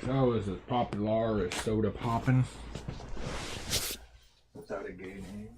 So is it popular as soda poppin'? Without a gay name.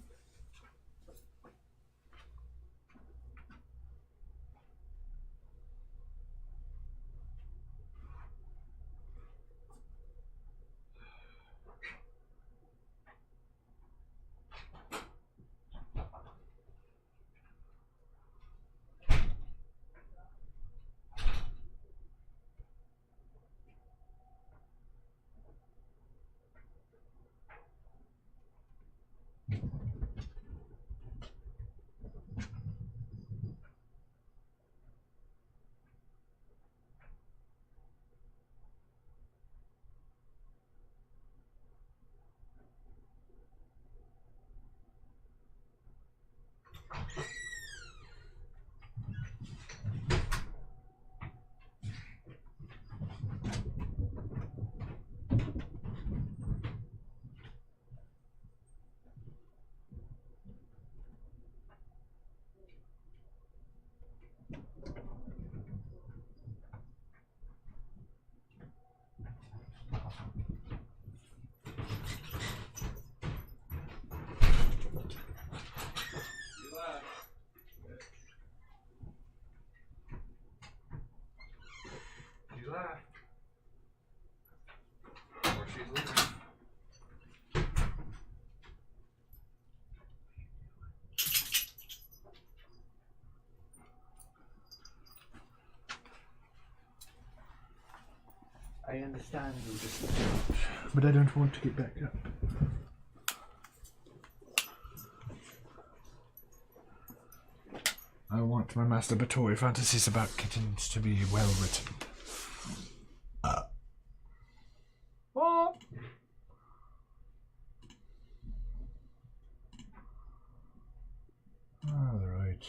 I understand you just... But I don't want to get back up. I want my masturbatory fantasies about kittens to be well written. What? All right.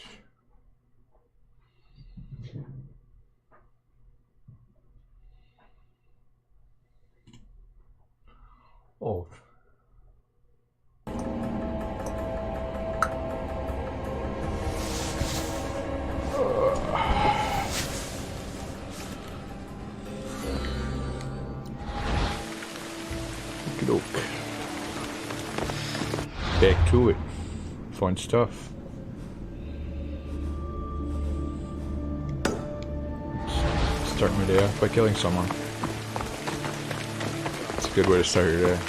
Oh. Okey-doke. Back to it. Fun stuff. Start my day off by killing someone. It's a good way to start your day.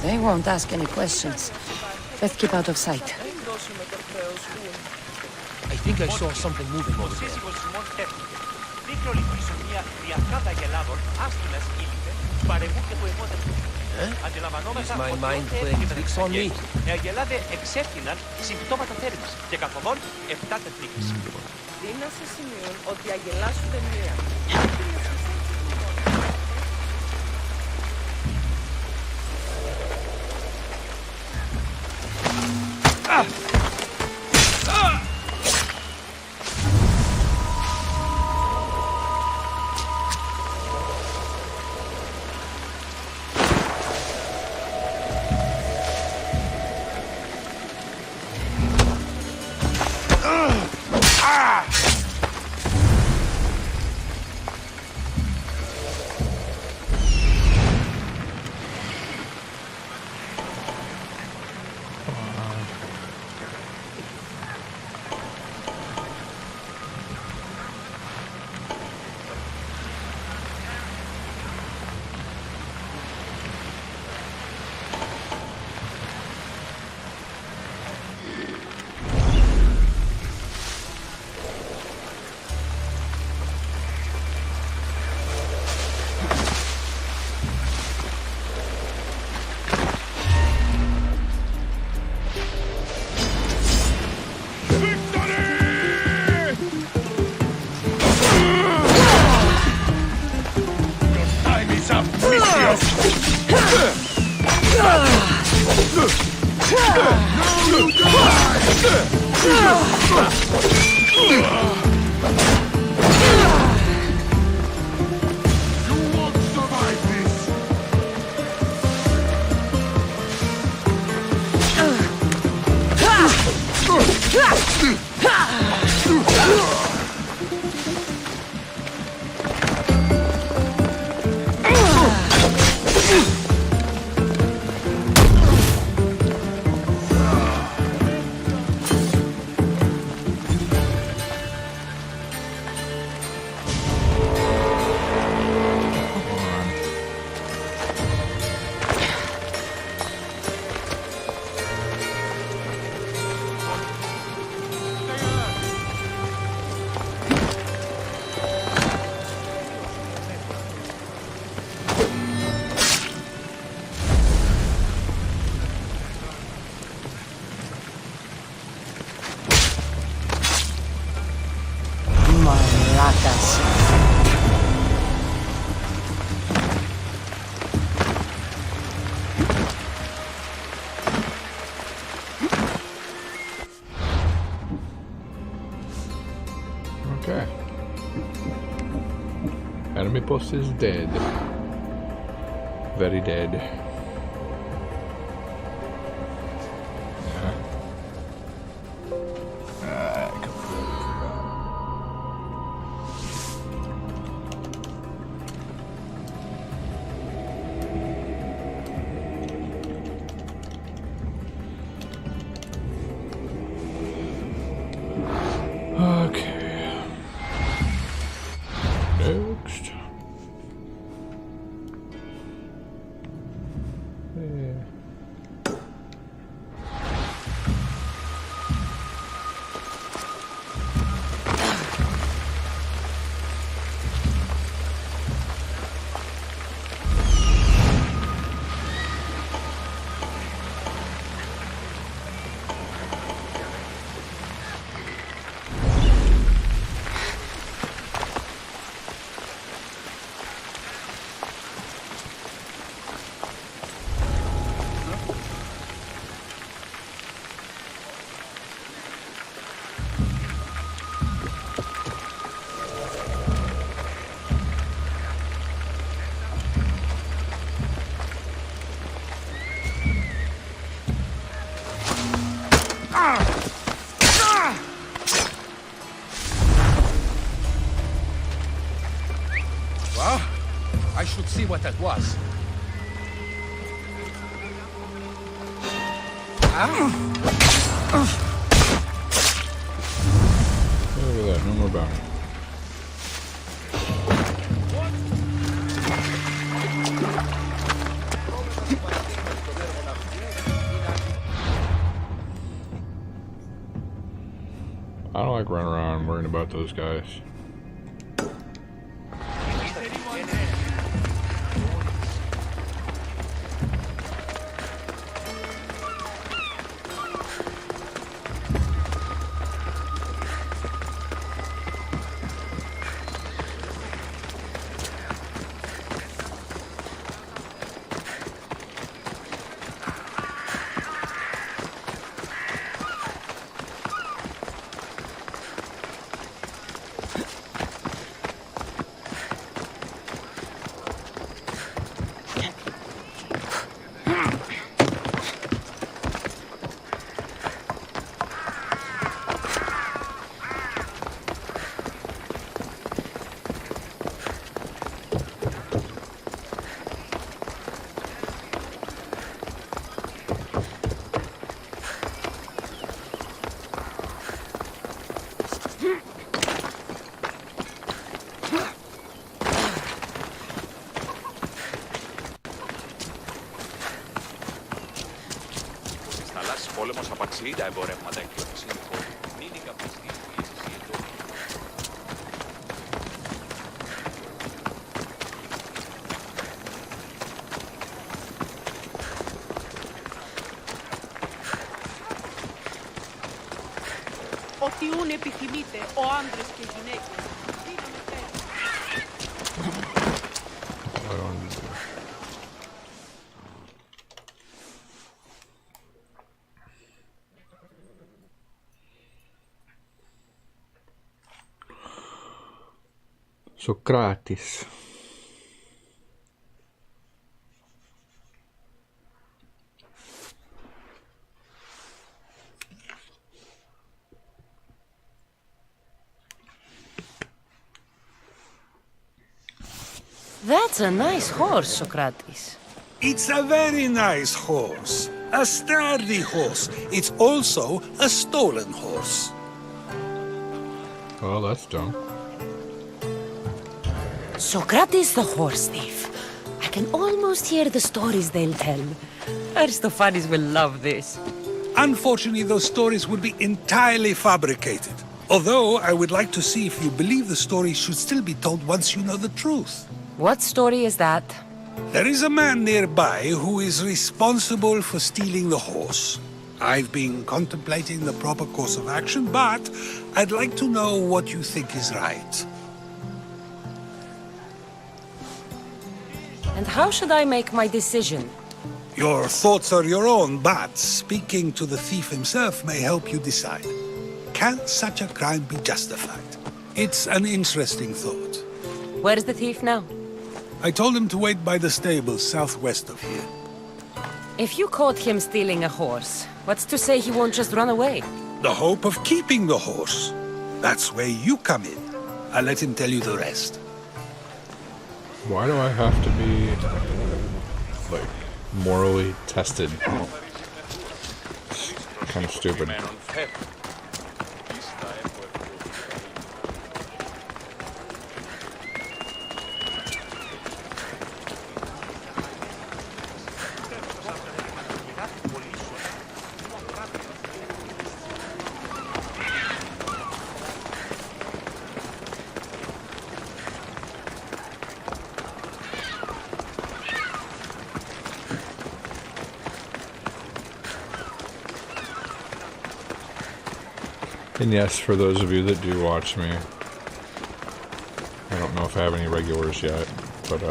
They won't ask any questions. Let's keep out of sight. I think I saw something moving over there. Is my mind playing tricks on me? Okay. Hermippos is dead. Very dead. Well, I should see what that was. Look at that, no more bounty. I don't like running around worrying about those guys. Πόλεμος απαξιεί τα εμπορεύματα εκκλησίας χώρου. Μείνει καπνιστή πίεσης ή εντός. Ό,τι ούν επιθυμείτε, ο άντρες και γυναίκες. Δίναμε τέλος. Socrates. That's a nice horse, Socrates. It's a very nice horse. A sturdy horse. It's also a stolen horse. Well, that's dumb. Socrates the horse thief. I can almost hear the stories they'll tell. Aristophanes will love this. Unfortunately, those stories would be entirely fabricated. Although, I would like to see if you believe the story should still be told once you know the truth. What story is that? There is a man nearby who is responsible for stealing the horse. I've been contemplating the proper course of action, but I'd like to know what you think is right. And how should I make my decision? Your thoughts are your own, but speaking to the thief himself may help you decide. Can such a crime be justified? It's an interesting thought. Where is the thief now? I told him to wait by the stables southwest of here. If you caught him stealing a horse, what's to say he won't just run away? The hope of keeping the horse. That's where you come in. I'll let him tell you the rest. Why do I have to be, like, morally tested? Kind of stupid. And yes, for those of you that do watch me, I don't know if I have any regulars yet, but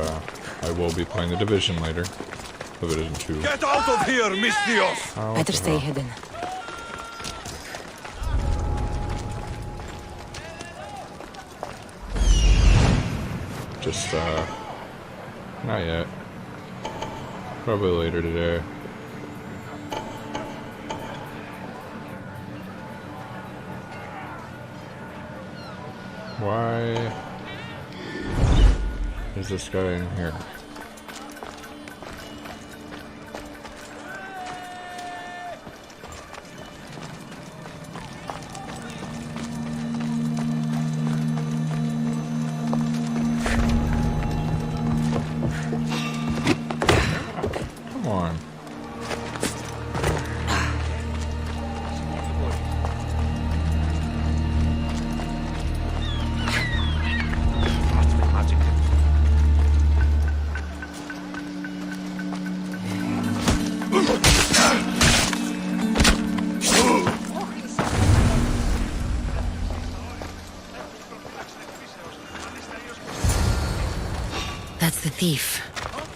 I will be playing the Division later, if it isn't too... Get out of here, Mytilenian! Oh, Better stay hidden. Just, not yet. Probably later today. Why is this guy in here? Come on. That's the thief.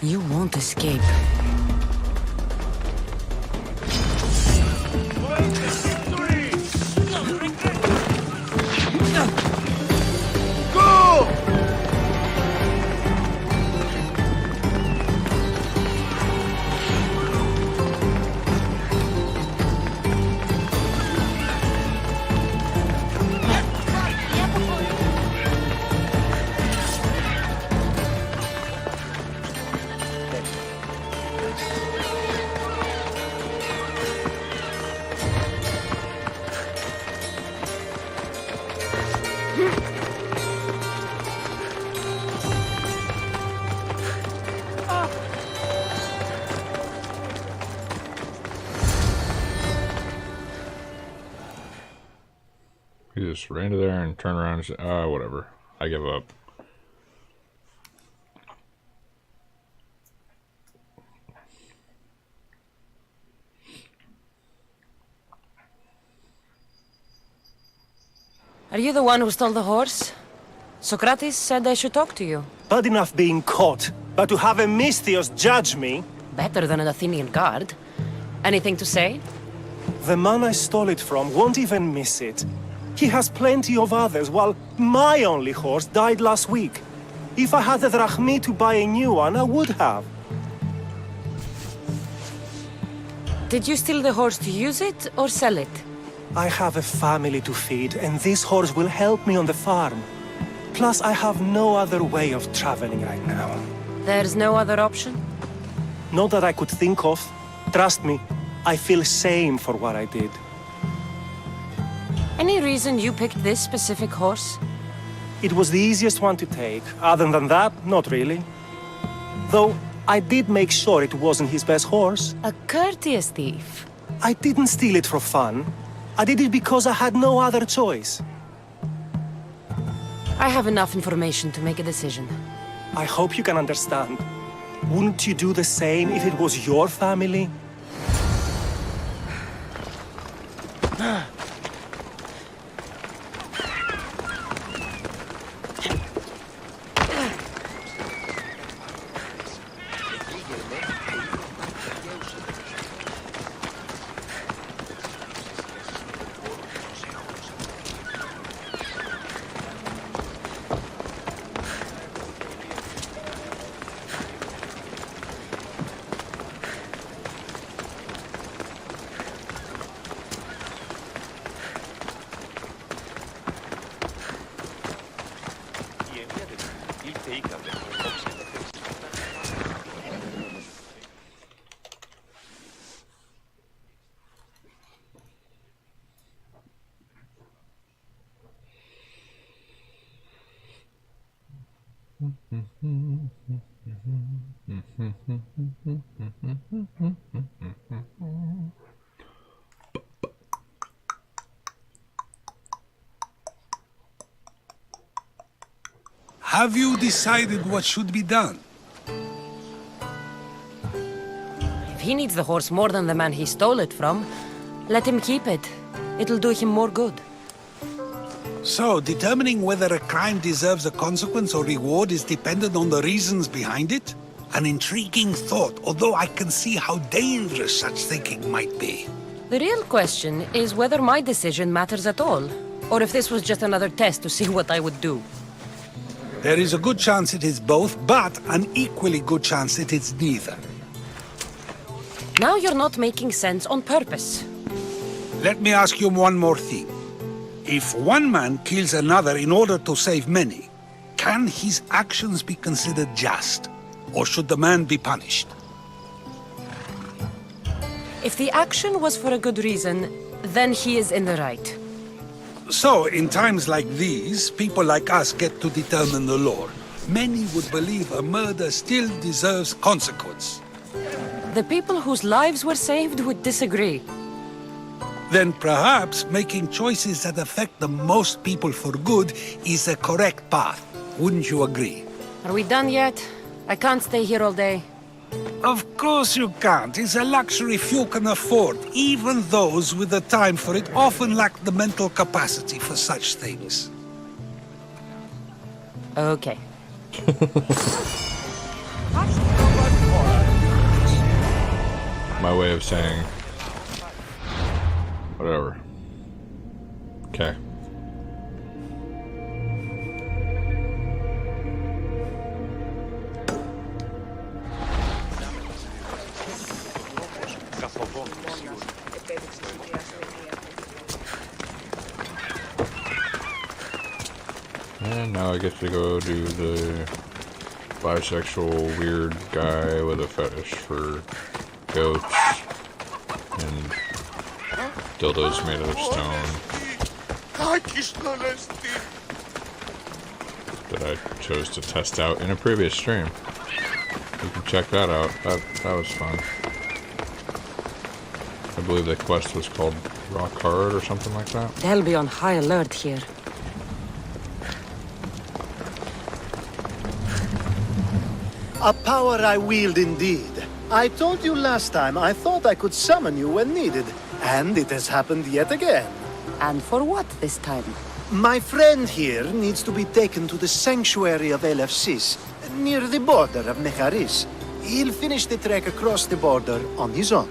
You won't escape. He just ran to there and turned around and said, whatever. I give up. Are you the one who stole the horse? Socrates said I should talk to you. Bad enough being caught, but to have a Mystios judge me? Better than an Athenian guard. Anything to say? The man I stole it from won't even miss it. He has plenty of others, while my only horse died last week. If I had the drachmi to buy a new one, I would have. Did you steal the horse to use it or sell it? I have a family to feed, and this horse will help me on the farm. Plus, I have no other way of traveling right now. There's no other option? Not that I could think of. Trust me, I feel shame for what I did. Any reason you picked this specific horse? It was the easiest one to take. Other than that, not really. Though, I did make sure it wasn't his best horse. A courteous thief. I didn't steal it for fun. I did it because I had no other choice. I have enough information to make a decision. I hope you can understand. Wouldn't you do the same if it was your family? Have you decided what should be done? If he needs the horse more than the man he stole it from, let him keep it. It'll do him more good. So, determining whether a crime deserves a consequence or reward is dependent on the reasons behind it? An intriguing thought, although I can see how dangerous such thinking might be. The real question is whether my decision matters at all, or if this was just another test to see what I would do. There is a good chance it is both, but an equally good chance it is neither. Now you're not making sense on purpose. Let me ask you one more thing. If one man kills another in order to save many, can his actions be considered just? Or should the man be punished? If the action was for a good reason, then he is in the right. So, in times like these, people like us get to determine the law. Many would believe a murder still deserves consequence. The people whose lives were saved would disagree. Then perhaps making choices that affect the most people for good is a correct path. Wouldn't you agree? Are we done yet? I can't stay here all day. Of course you can't. It's a luxury few can afford. Even those with the time for it often lack the mental capacity for such things. Okay. My way of saying whatever. Okay. And now I get to go do the bisexual weird guy with a fetish for goats and dildos made out of stone that I chose to test out in a previous stream. You can check that out. That was fun. I believe the quest was called Rock Hard or something like that. They'll be on high alert here. A power I wield indeed. I told you last time I thought I could summon you when needed, and it has happened yet again. And for what this time? My friend here needs to be taken to the sanctuary of Elefsis, near the border of Necharis. He'll finish the trek across the border on his own.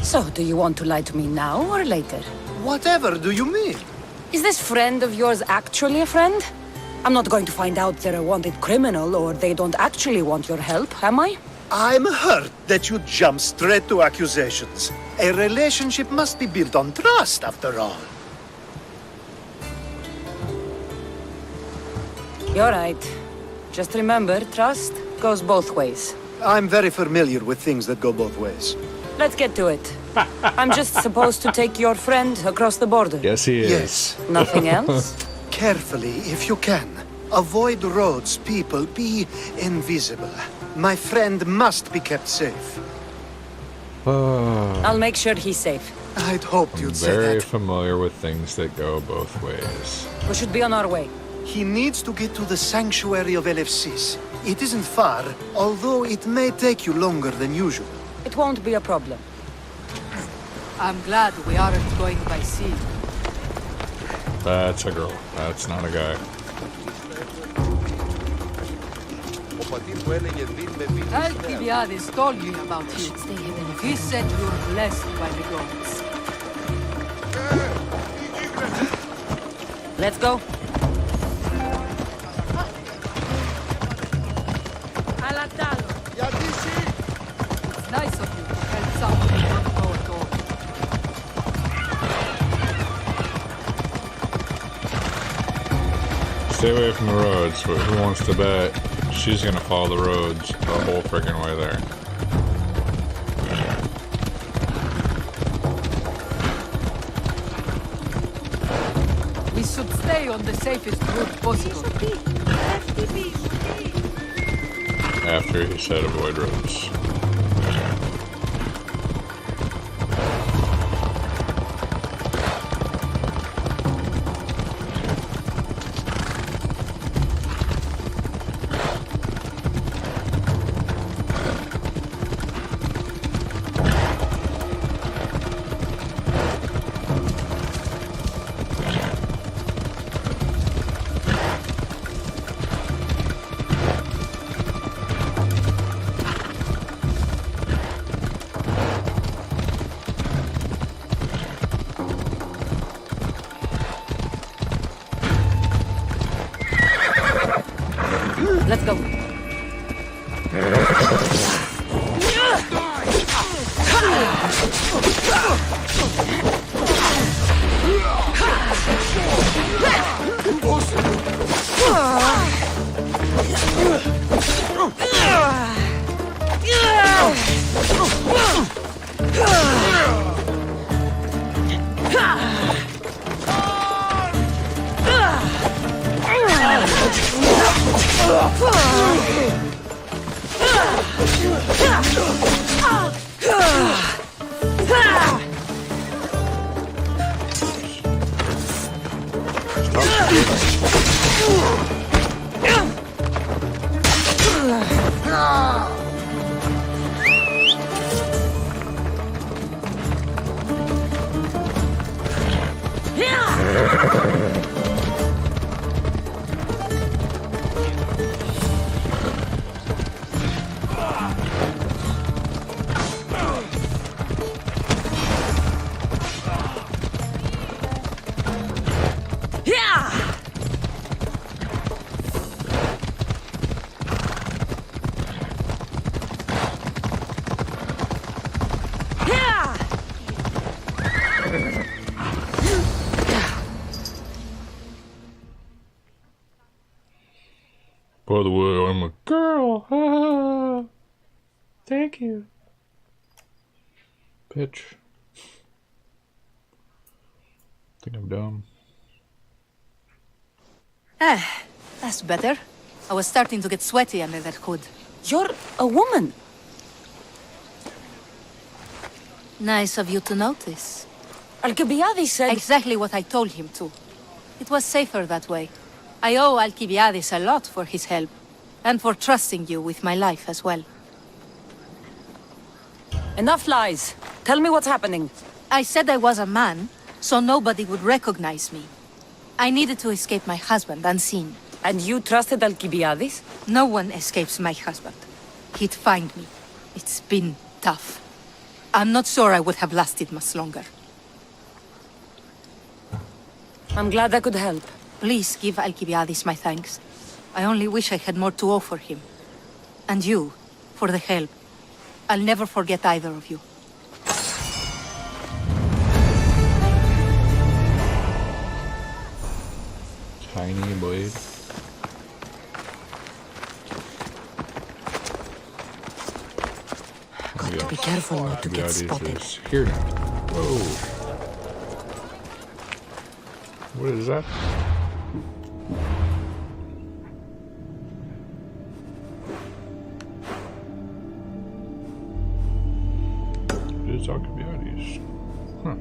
So, do you want to lie to me now or later? Whatever do you mean? Is this friend of yours actually a friend? I'm not going to find out they're a wanted criminal or they don't actually want your help, am I? I'm hurt that you jump straight to accusations. A relationship must be built on trust, after all. You're right. Just remember, trust goes both ways. I'm very familiar with things that go both ways. Let's get to it. I'm just supposed to take your friend across the border. Yes, he is. Yes. Nothing else? Carefully, if you can. Avoid roads, people. Be invisible. My friend must be kept safe. I'll make sure he's safe. I'd hoped you'd say Very that. familiar with things that go both ways. We should be on our way. He needs to get to the sanctuary of Elefsis. It isn't far, although it may take you longer than usual. It won't be a problem. I'm glad we aren't going by sea. That's a girl. That's not a guy. Alcibiades told me about you. He said you're blessed by the gods. Let's go. It's nice of you to help someone who don't know at all. Stay away from the roads, but who wants to bet she's gonna follow the roads the whole freaking way there? We should stay on the safest route possible. After he said avoid roads. Let's go. By the way, I'm a girl. Thank you. Bitch. Think I'm dumb. That's better. I was starting to get sweaty under that hood. You're a woman. Nice of you to notice. Alcibiades said... Exactly what I told him to. It was safer that way. I owe Alcibiades a lot for his help, and for trusting you with my life as well. Enough lies. Tell me what's happening. I said I was a man, so nobody would recognize me. I needed to escape my husband unseen. And you trusted Alcibiades? No one escapes my husband. He'd find me. It's been tough. I'm not sure I would have lasted much longer. I'm glad I could help. Please give Alcibiades my thanks. I only wish I had more to offer him. And you, for the help. I'll never forget either of you. Tiny blade. Got to be careful not to get spotted. Is here now. Whoa. What is that? It is Alcibiades. Huh.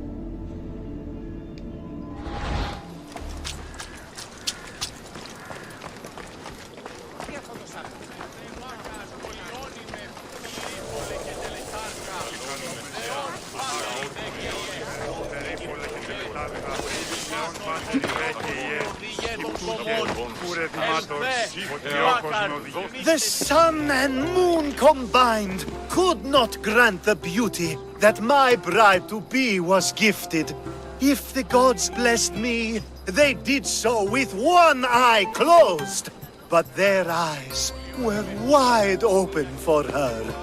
The sun and moon combined could not grant the beauty that my bride-to-be was gifted. If the gods blessed me, they did so with one eye closed. But their eyes were wide open for her.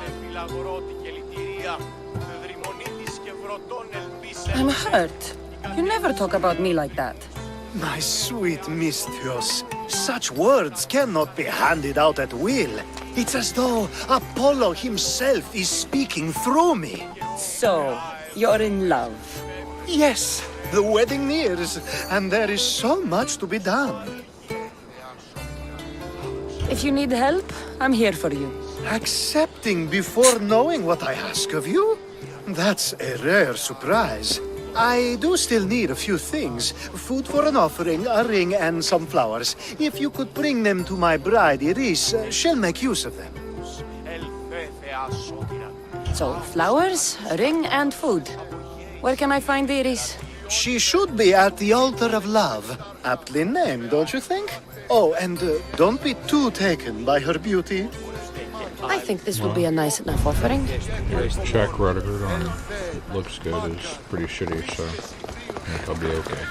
I'm hurt. You never talk about me like that. My sweet Misthios, such words cannot be handed out at will. It's as though Apollo himself is speaking through me. So, you're in love. Yes, the wedding nears, and there is so much to be done. If you need help, I'm here for you. Accepting before knowing what I ask of you? That's a rare surprise. I do still need a few things. Food for an offering, a ring, and some flowers. If you could bring them to my bride, Iris, she'll make use of them. So, flowers, a ring, and food. Where can I find Iris? She should be at the altar of love. Aptly named, don't you think? Oh, and don't be too taken by her beauty. I think this will be a nice enough offering. Check Rutherford on looks good is pretty shitty, so I think I'll be okay.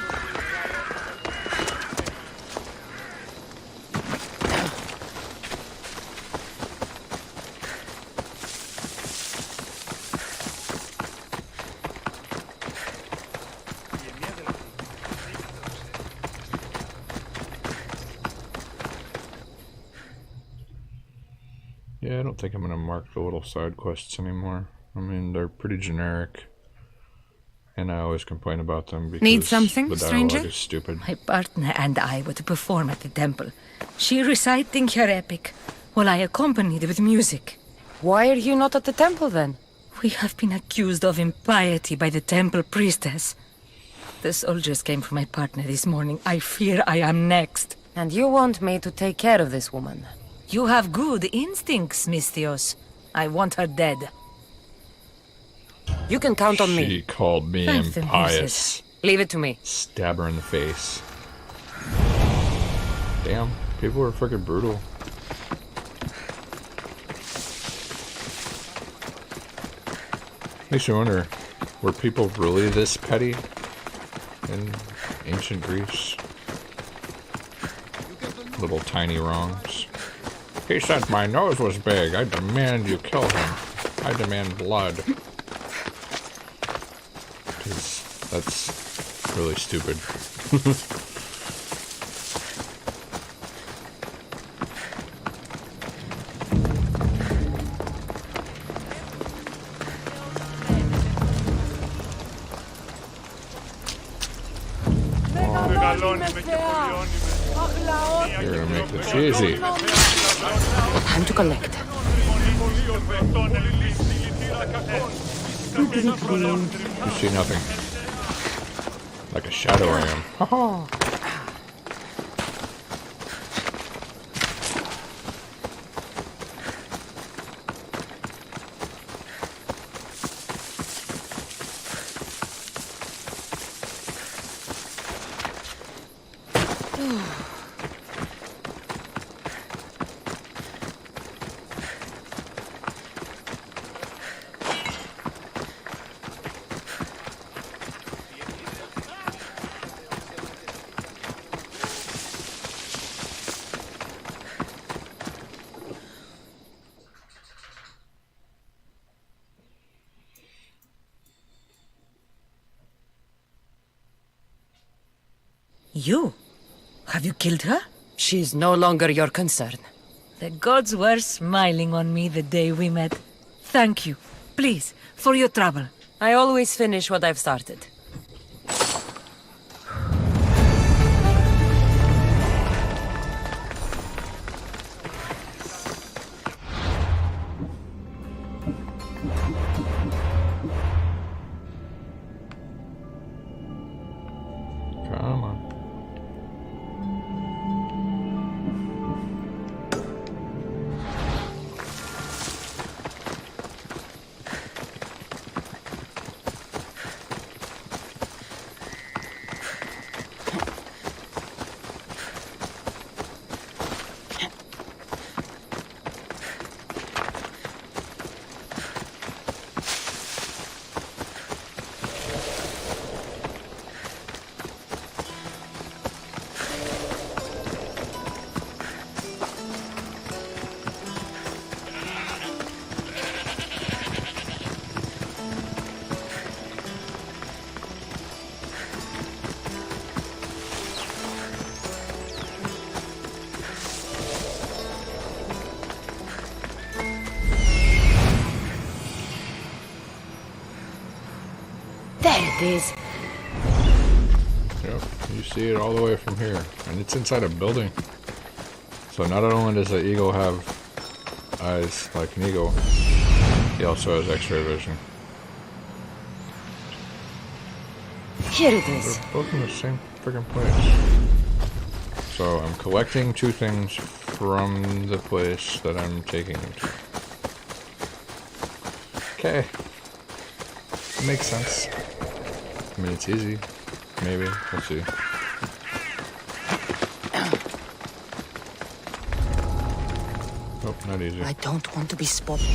Yeah, I don't think I'm going to mark the little side quests anymore. I mean, they're pretty generic. And I always complain about them because Need something, the stranger? dialogue is stupid. My partner and I were to perform at the temple. She reciting her epic, while I accompanied with music. Why are you not at the temple then? We have been accused of impiety by the temple priestess. The soldiers came for my partner this morning. I fear I am next. And you want me to take care of this woman? You have good instincts, Misthios. I want her dead. You can count on me. She called me Thank impious. Leave it to me. Stab her in the face. Damn, people are freaking brutal. Makes you wonder, were people really this petty in ancient Greece? Little tiny wrongs. He said my nose was big. I demand you kill him. I demand blood. That's really stupid. You're gonna make this easy. Time to collect. You see nothing. Like a shadow I am. Oh. You? Have you killed her? She's no longer your concern. The gods were smiling on me the day we met. Thank you, please, for your trouble. I always finish what I've started. Come on. There it is. Yep, you see it all the way from here. And it's inside a building. So not only does the eagle have eyes like an eagle, he also has X-ray vision. Here it is. They're both in the same friggin' place. So I'm collecting two things from the place that I'm taking them to. Okay. Makes sense. I mean, it's easy. Maybe. We'll see. Oh, not easy. I don't want to be spotted.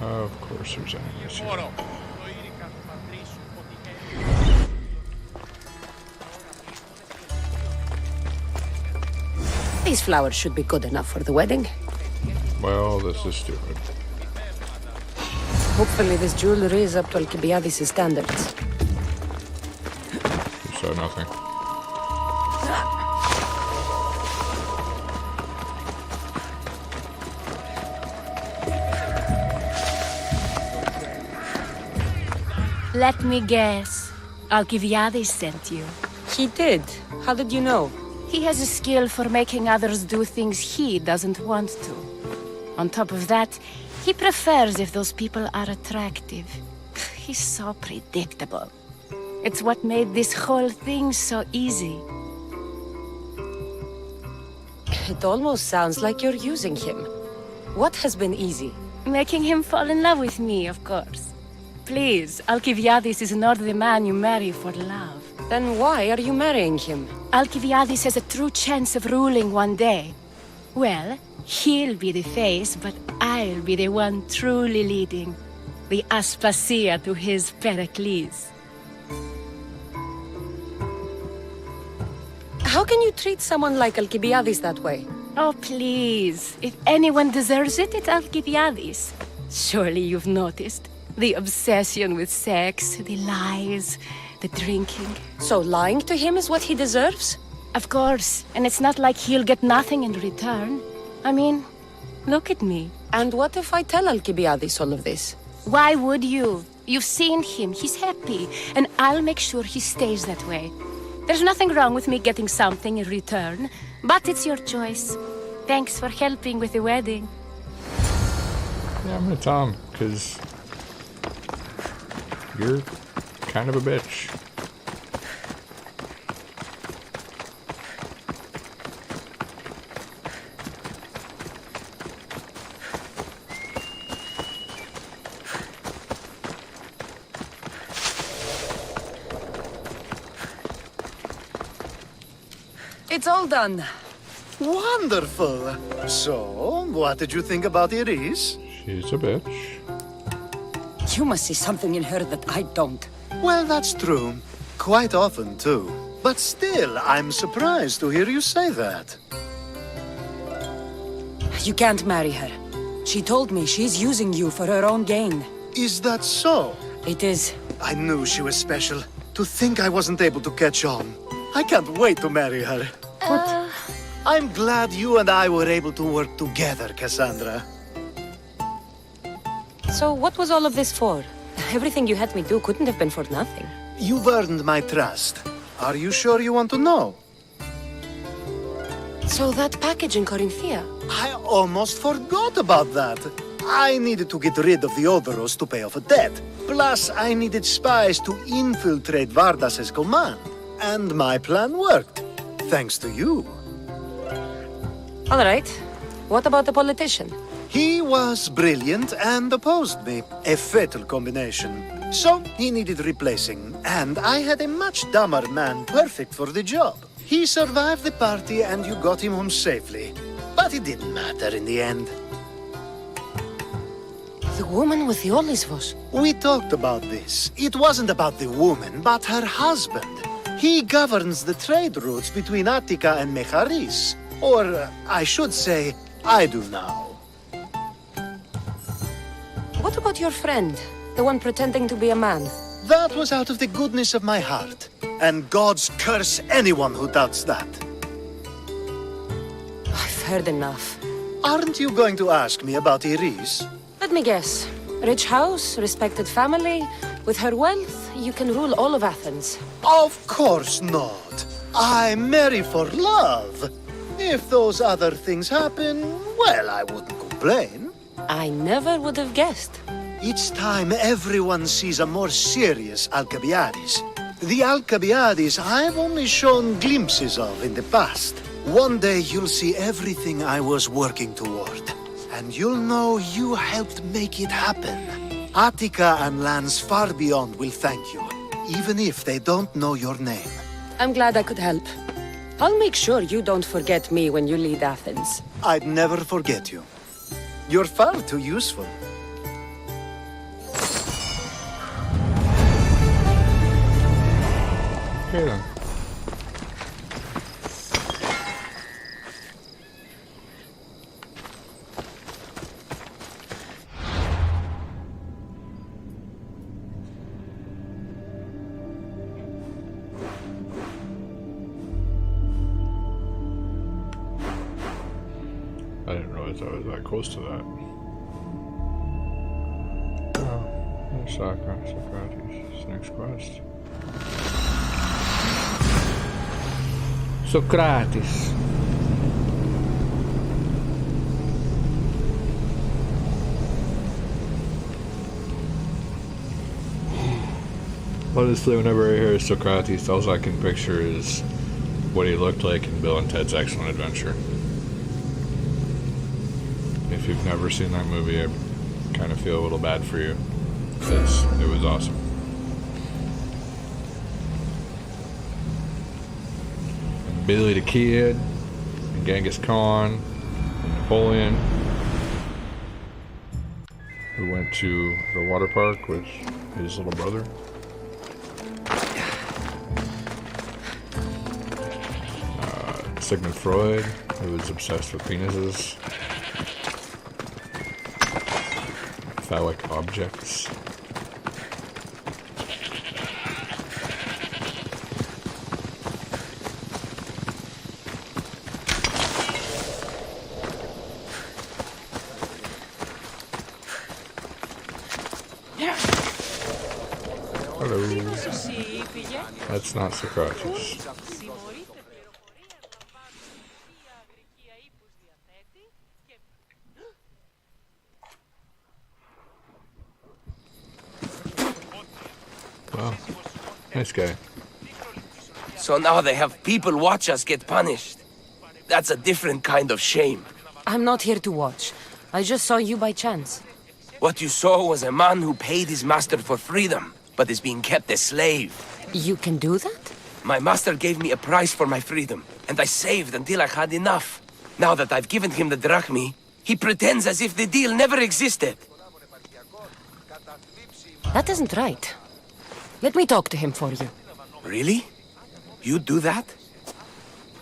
Of course there's enemies here. These flowers should be good enough for the wedding. Well, this is stupid. Hopefully this jewelry is up to Alcibiades' standards. You saw nothing. Let me guess. Alcibiades sent you. He did. How did you know? He has a skill for making others do things he doesn't want to. On top of that, he prefers if those people are attractive. He's so predictable. It's what made this whole thing so easy. It almost sounds like you're using him. What has been easy? Making him fall in love with me, of course. Please, Alcibiades is not the man you marry for love. Then why are you marrying him? Alcibiades has a true chance of ruling one day. Well, he'll be the face, but I'll be the one truly leading. The Aspasia to his Pericles. How can you treat someone like Alcibiades that way? Oh, please. If anyone deserves it, it's Alcibiades. Surely you've noticed. The obsession with sex, the lies, the drinking. So lying to him is what he deserves? Of course. And it's not like he'll get nothing in return. I mean, look at me. And what if I tell Alcibiades all of this? Why would you? You've seen him. He's happy. And I'll make sure he stays that way. There's nothing wrong with me getting something in return. But it's your choice. Thanks for helping with the wedding. Yeah, I'm gonna tell him, because you're kind of a bitch. It's all done. Wonderful. So, what did you think about Iris? She's a bitch. You must see something in her that I don't. Well, that's true. Quite often, too. But still, I'm surprised to hear you say that. You can't marry her. She told me she's using you for her own gain. Is that so? It is. I knew she was special. To think I wasn't able to catch on. I can't wait to marry her. What? I'm glad you and I were able to work together, Cassandra. So what was all of this for? Everything you had me do couldn't have been for nothing. You've earned my trust. Are you sure you want to know? So that package in Corinthia? I almost forgot about that. I needed to get rid of the Oberos to pay off a debt. Plus, I needed spies to infiltrate Vardas's command. And my plan worked. Thanks to you. All right. What about the politician? He was brilliant and opposed me. A fatal combination. So, he needed replacing. And I had a much dumber man perfect for the job. He survived the party and you got him home safely. But it didn't matter in the end. The woman with the Olisvos. We talked about this. It wasn't about the woman, but her husband. He governs the trade routes between Attica and Mecharis. Or, I should say, I do now. What about your friend? The one pretending to be a man? That was out of the goodness of my heart. And gods curse anyone who doubts that. I've heard enough. Aren't you going to ask me about Iris? Let me guess. Rich house, respected family. With her wealth, you can rule all of Athens. Of course not. I marry for love. If those other things happen, well, I wouldn't complain. I never would have guessed. Each time everyone sees a more serious Alcibiades. The Alcibiades I've only shown glimpses of in the past. One day you'll see everything I was working toward. And you'll know you helped make it happen. Attica and lands far beyond will thank you, even if they don't know your name. I'm glad I could help. I'll make sure you don't forget me when you lead Athens. I'd never forget you. You're far too useful. Okay then. I didn't realize I was that close to that. Oh, Socrates. Next quest. Socrates. Honestly, whenever I hear Socrates, all I can picture is what he looked like in Bill and Ted's Excellent Adventure. If you've never seen that movie, I kind of feel a little bad for you, because it was awesome. And Billy the Kid, and Genghis Khan, and Napoleon, who went to the water park with his little brother. Sigmund Freud, who was obsessed with penises. Phallic objects. Hello. That's not Socrates. Wow. Nice guy. So now they have people watch us get punished. That's a different kind of shame. I'm not here to watch. I just saw you by chance. What you saw was a man who paid his master for freedom, but is being kept a slave. You can do that? My master gave me a price for my freedom, and I saved until I had enough. Now that I've given him the drachmi, he pretends as if the deal never existed. That isn't right. Let me talk to him for you. Really? You do that?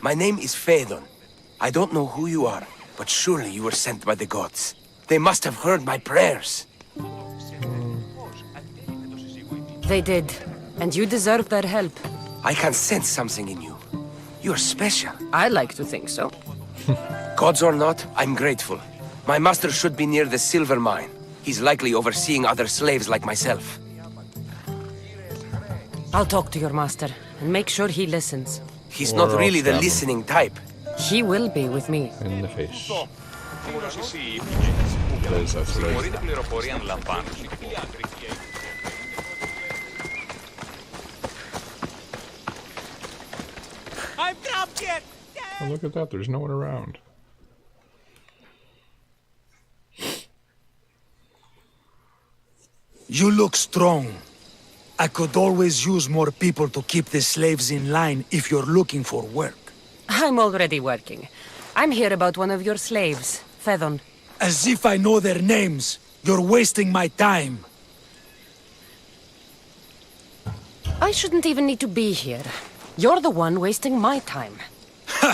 My name is Phaedon. I don't know who you are, But surely you were sent by the gods. They must have heard my prayers. They did, and you deserve their help. I can sense something in you. You're special. I like to think so. Gods or not, I'm grateful. My master should be near the silver mine. He's likely overseeing other slaves like myself. I'll talk to your master, and make sure he listens. He's Or not I'll really the stab him. listening type. He will be with me. In the face. εσύ Because that's what I μπορείτε πληροφορία να λαμβάνουν. Oh, look at that, there's no one around. You look strong. I could always use more people to keep the slaves in line if you're looking for work. I'm already working. I'm here about one of your slaves, Fedon. As if I know their names. You're wasting my time. I shouldn't even need to be here. You're the one wasting my time. Ha!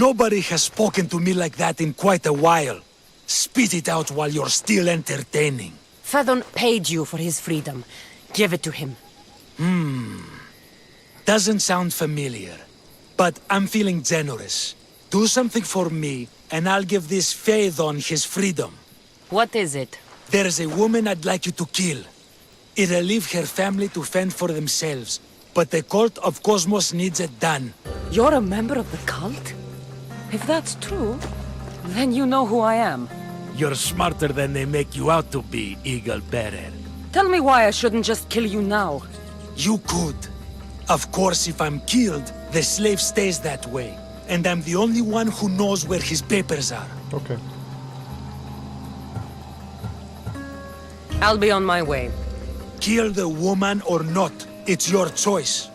Nobody has spoken to me like that in quite a while. Spit it out while you're still entertaining. Fedon paid you for his freedom. Give it to him. Doesn't sound familiar. But I'm feeling generous. Do something for me, and I'll give this Phaedon his freedom. What is it? There's a woman I'd like you to kill. It'll leave her family to fend for themselves. But the cult of Cosmos needs it done. You're a member of the cult? If that's true, then you know who I am. You're smarter than they make you out to be, Eagle Bearer. Tell me why I shouldn't just kill you now. You could. Of course, if I'm killed, the slave stays that way. And I'm the only one who knows where his papers are. Okay. I'll be on my way. Kill the woman or not, it's your choice.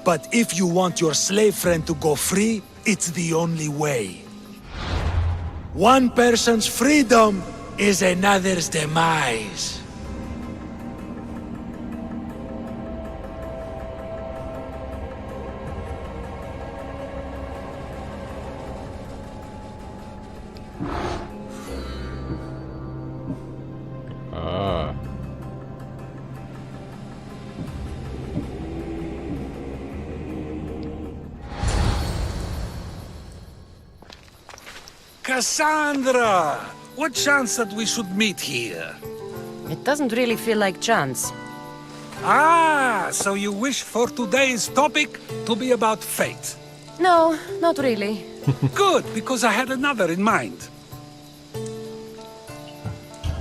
But if you want your slave friend to go free, it's the only way. One person's freedom is another's demise. Ah. Cassandra! What chance that we should meet here? It doesn't really feel like chance. Ah, so you wish for today's topic to be about fate. No, not really. Good, because I had another in mind.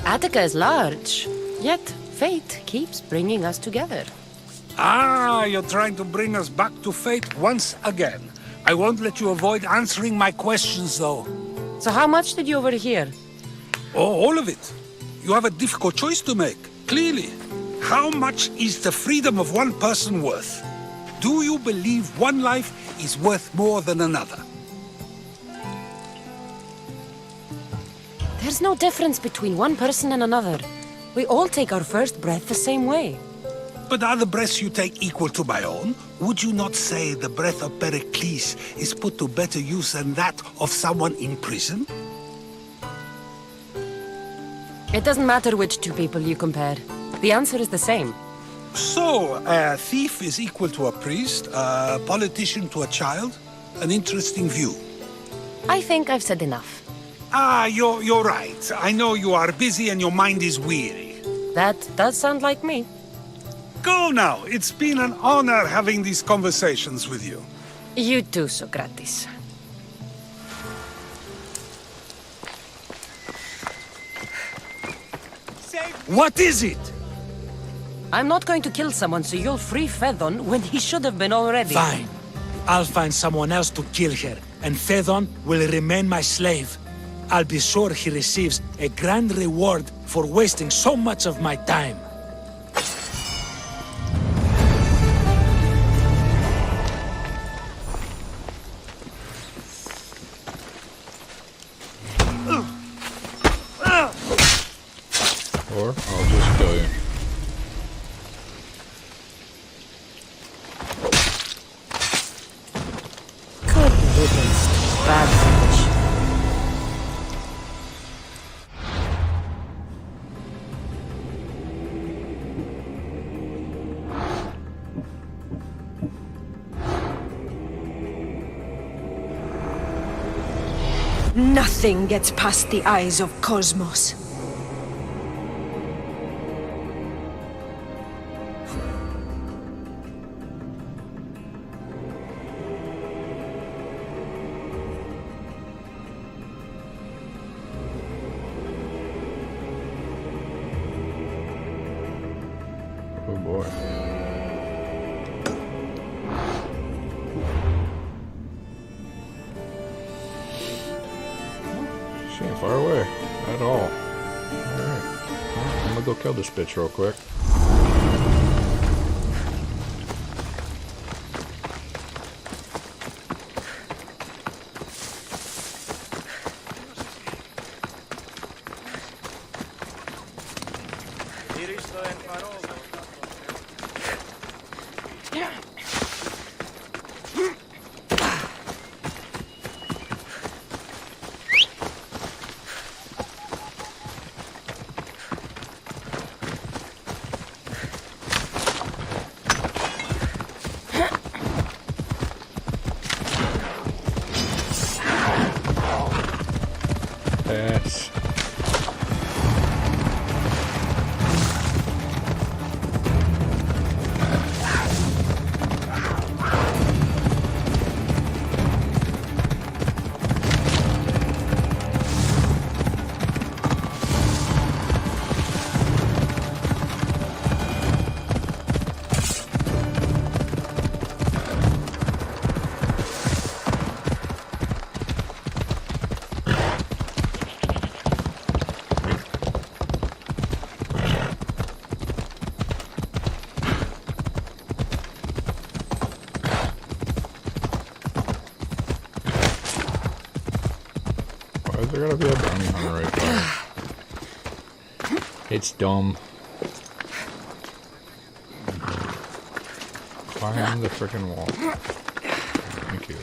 Attica is large, yet fate keeps bringing us together. Ah, you're trying to bring us back to fate once again. I won't let you avoid answering my questions, though. So how much did you overhear? Oh, all of it. You have a difficult choice to make, clearly. How much is the freedom of one person worth? Do you believe one life is worth more than another? There's no difference between one person and another. We all take our first breath the same way. But are the breaths you take equal to my own? Would you not say the breath of Pericles is put to better use than that of someone in prison? It doesn't matter which two people you compare. The answer is the same. So, a thief is equal to a priest, a politician to a child? An interesting view. I think I've said enough. Ah, you're right. I know you are busy and your mind is weary. That does sound like me. Go now. It's been an honor having these conversations with you. You too, Socrates. What is it? I'm not going to kill someone so you'll free Phaedon when he should have been already. Fine. I'll find someone else to kill her, and Phaedon will remain my slave. I'll be sure he receives a grand reward for wasting so much of my time. Or I'll just kill you. Good riddance to bad finish. Nothing gets past the eyes of Cosmos. Oh boy. She ain't far away at all. Alright. Well, I'm gonna go kill this bitch real quick. Yes. Why is there gotta be a bounty hunter right there? It's dumb. Behind the frickin' wall. Thank you.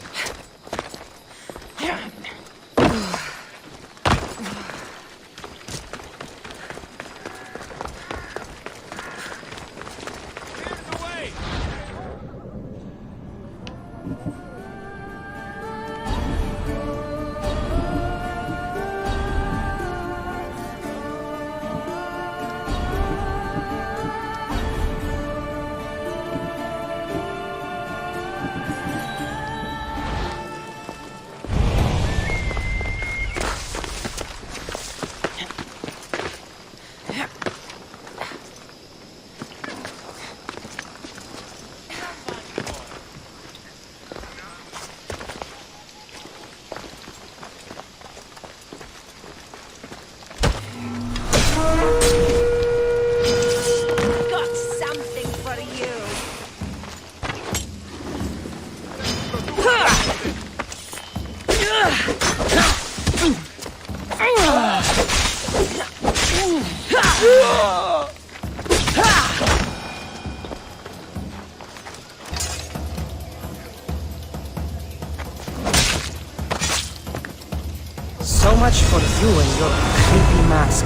So much for you and your creepy mask.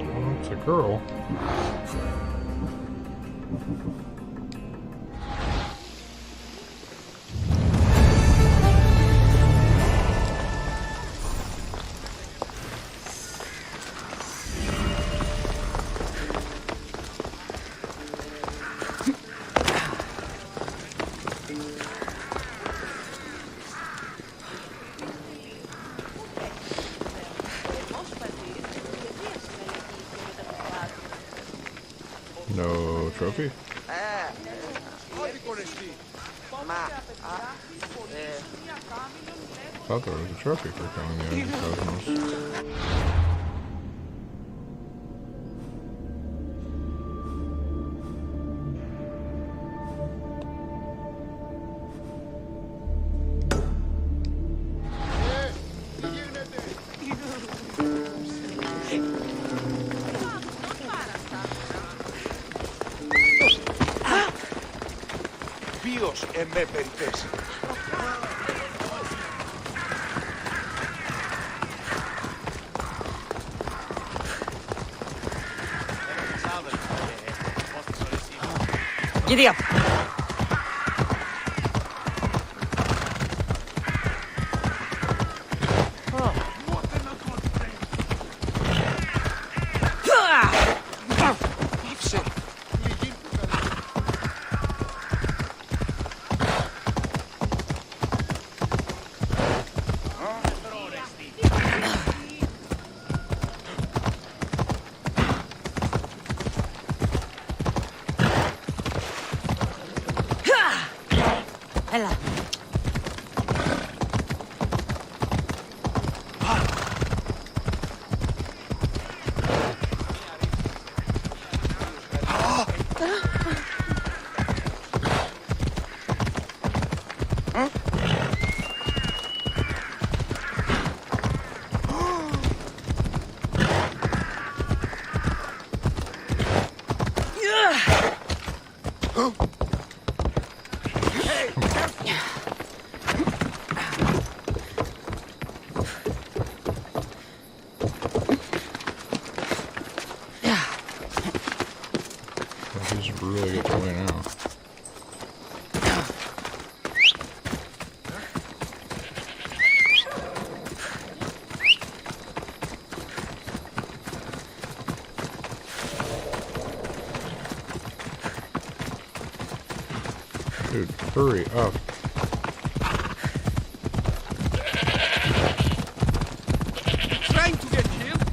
Well, it's a girl. No trophy? Thought there was a trophy for killing the Edge of Cosmos. τους εμέ περιπέσει. Giddy up! Ella. Really get away now. Dude, hurry up. Trying to get killed?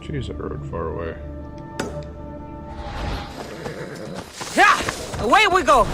Jeez, that road far away. Yeah! Away we go!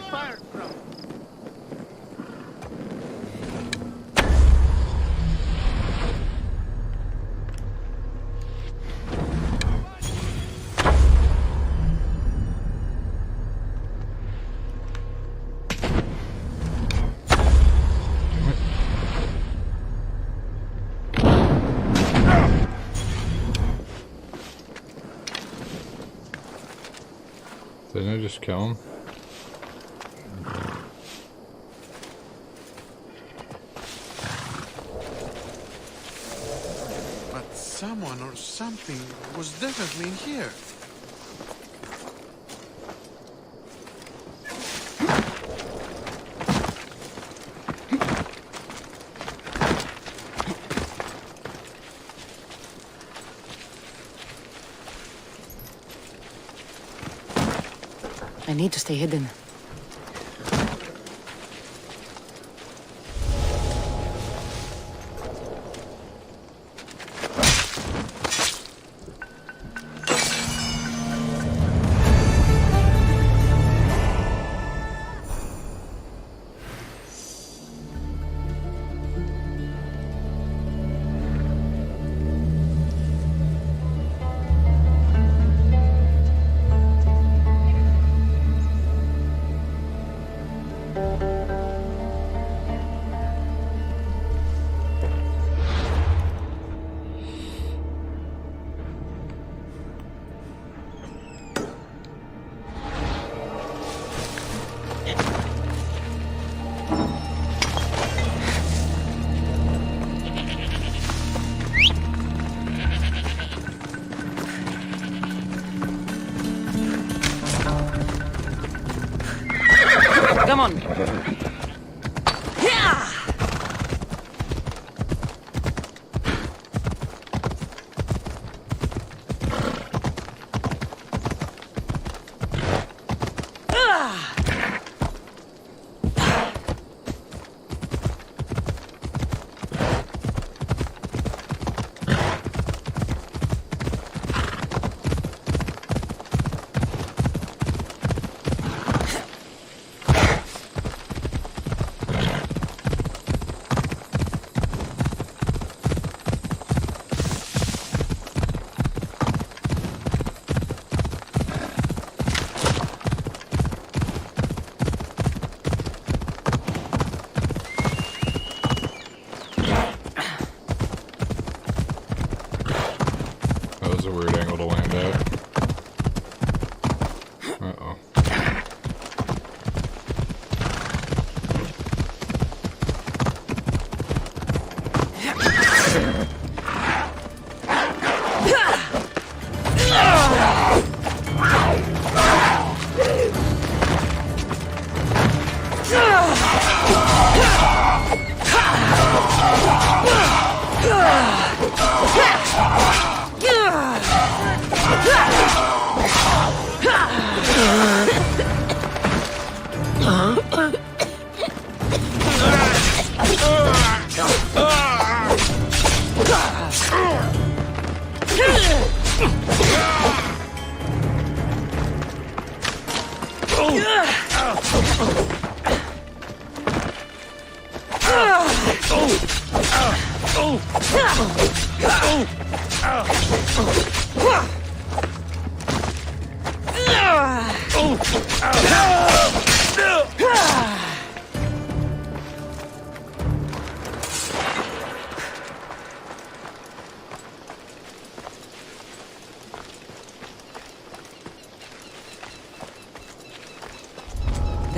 fired from? Didn't I just kill him? But someone or something was definitely in here. I need to stay hidden. Come on.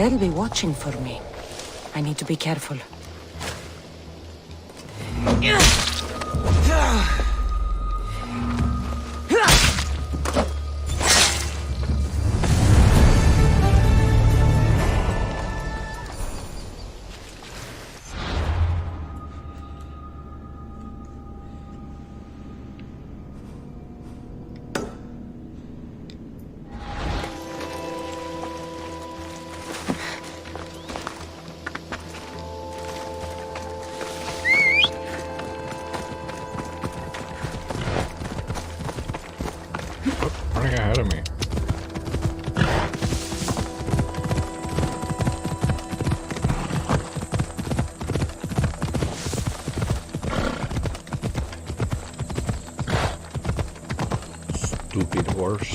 They'll be watching for me. I need to be careful. horse.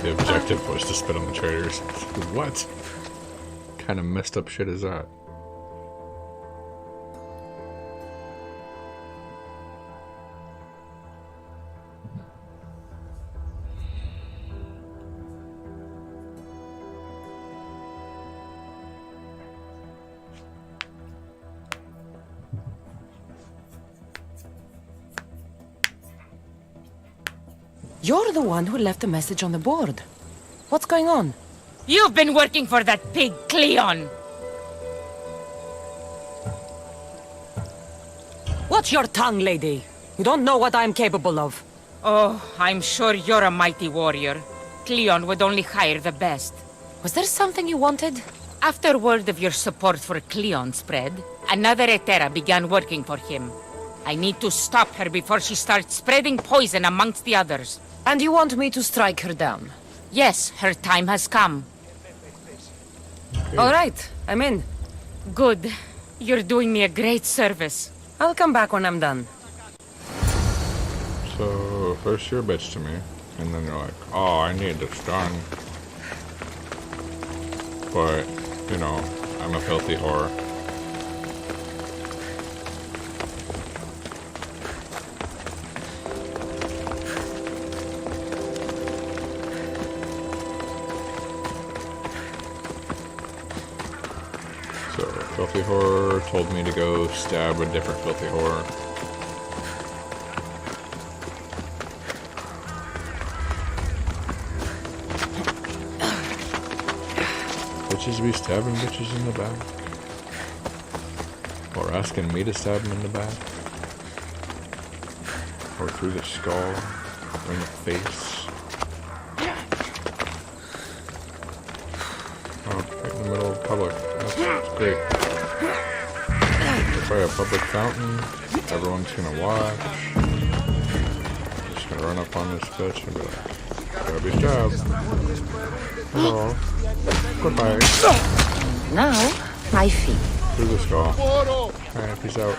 The objective was to spit on the traitors. What kind of messed up shit is that? You're the one who left the message on the board. What's going on? You've been working for that pig, Cleon! Watch your tongue, lady. You don't know what I'm capable of. Oh, I'm sure you're a mighty warrior. Cleon would only hire the best. Was there something you wanted? After word of your support for Cleon spread, another Hetera began working for him. I need to stop her before she starts spreading poison amongst the others. And you want me to strike her down? Yes, her time has come. All right, I'm in. Good. You're doing me a great service. I'll come back when I'm done. So, first you're a bitch to me, and then you're like, oh, I need this done. But, you know, I'm a filthy whore. So, filthy whore told me to go stab a different filthy whore. Bitches be stabbing bitches in the back. Or asking me to stab them in the back. Or through the skull. Or in the face. Oh, right in the middle of public. That's great. If I have a public fountain, everyone's gonna watch. Just gonna run up on this bitch and be like, grab his job. Hello. Goodbye. Now, my feet. Through the skull. Alright, peace out.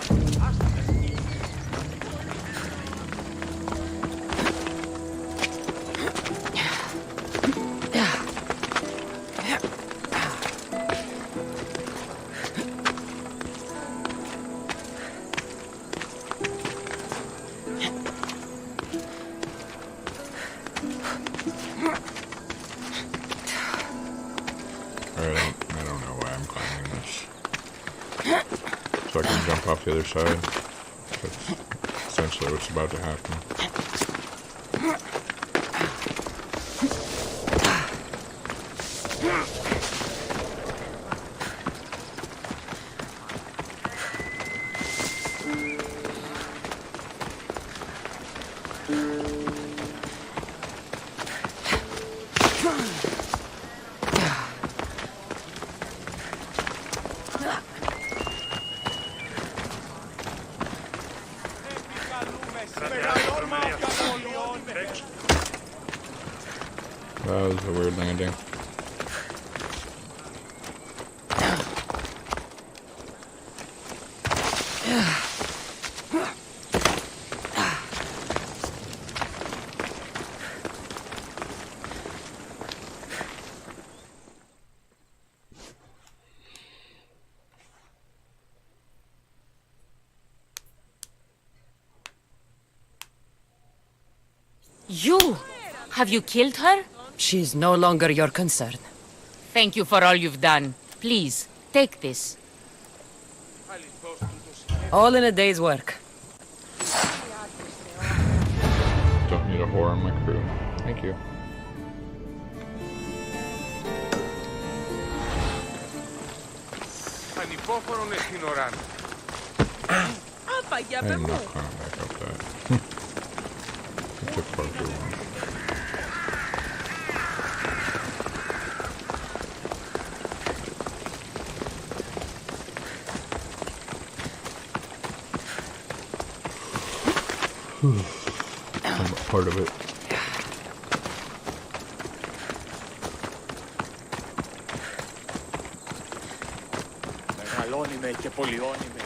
I don't know why I'm climbing this. So I can jump off the other side. That's essentially what's about to happen. That was a weird landing. You! Have you killed her? She's no longer your concern. Thank you for all you've done. Please, take this. All in a day's work. Don't need a whore on my crew. Thank you. Ανυπόφορον στην ώρα. I'm not gonna back up that. I took far too long. I'm a part of it. Μεγαλώνυμε και πολιώνυμε.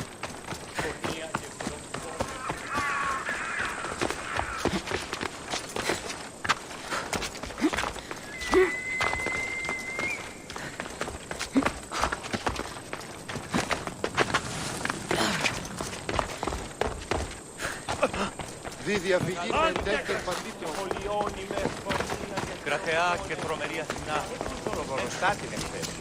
Διαφυγή με εντέλτερ παντήτων. Κρατεά και τρομερή Αθηνά. Προβοροστά την εκθέτει.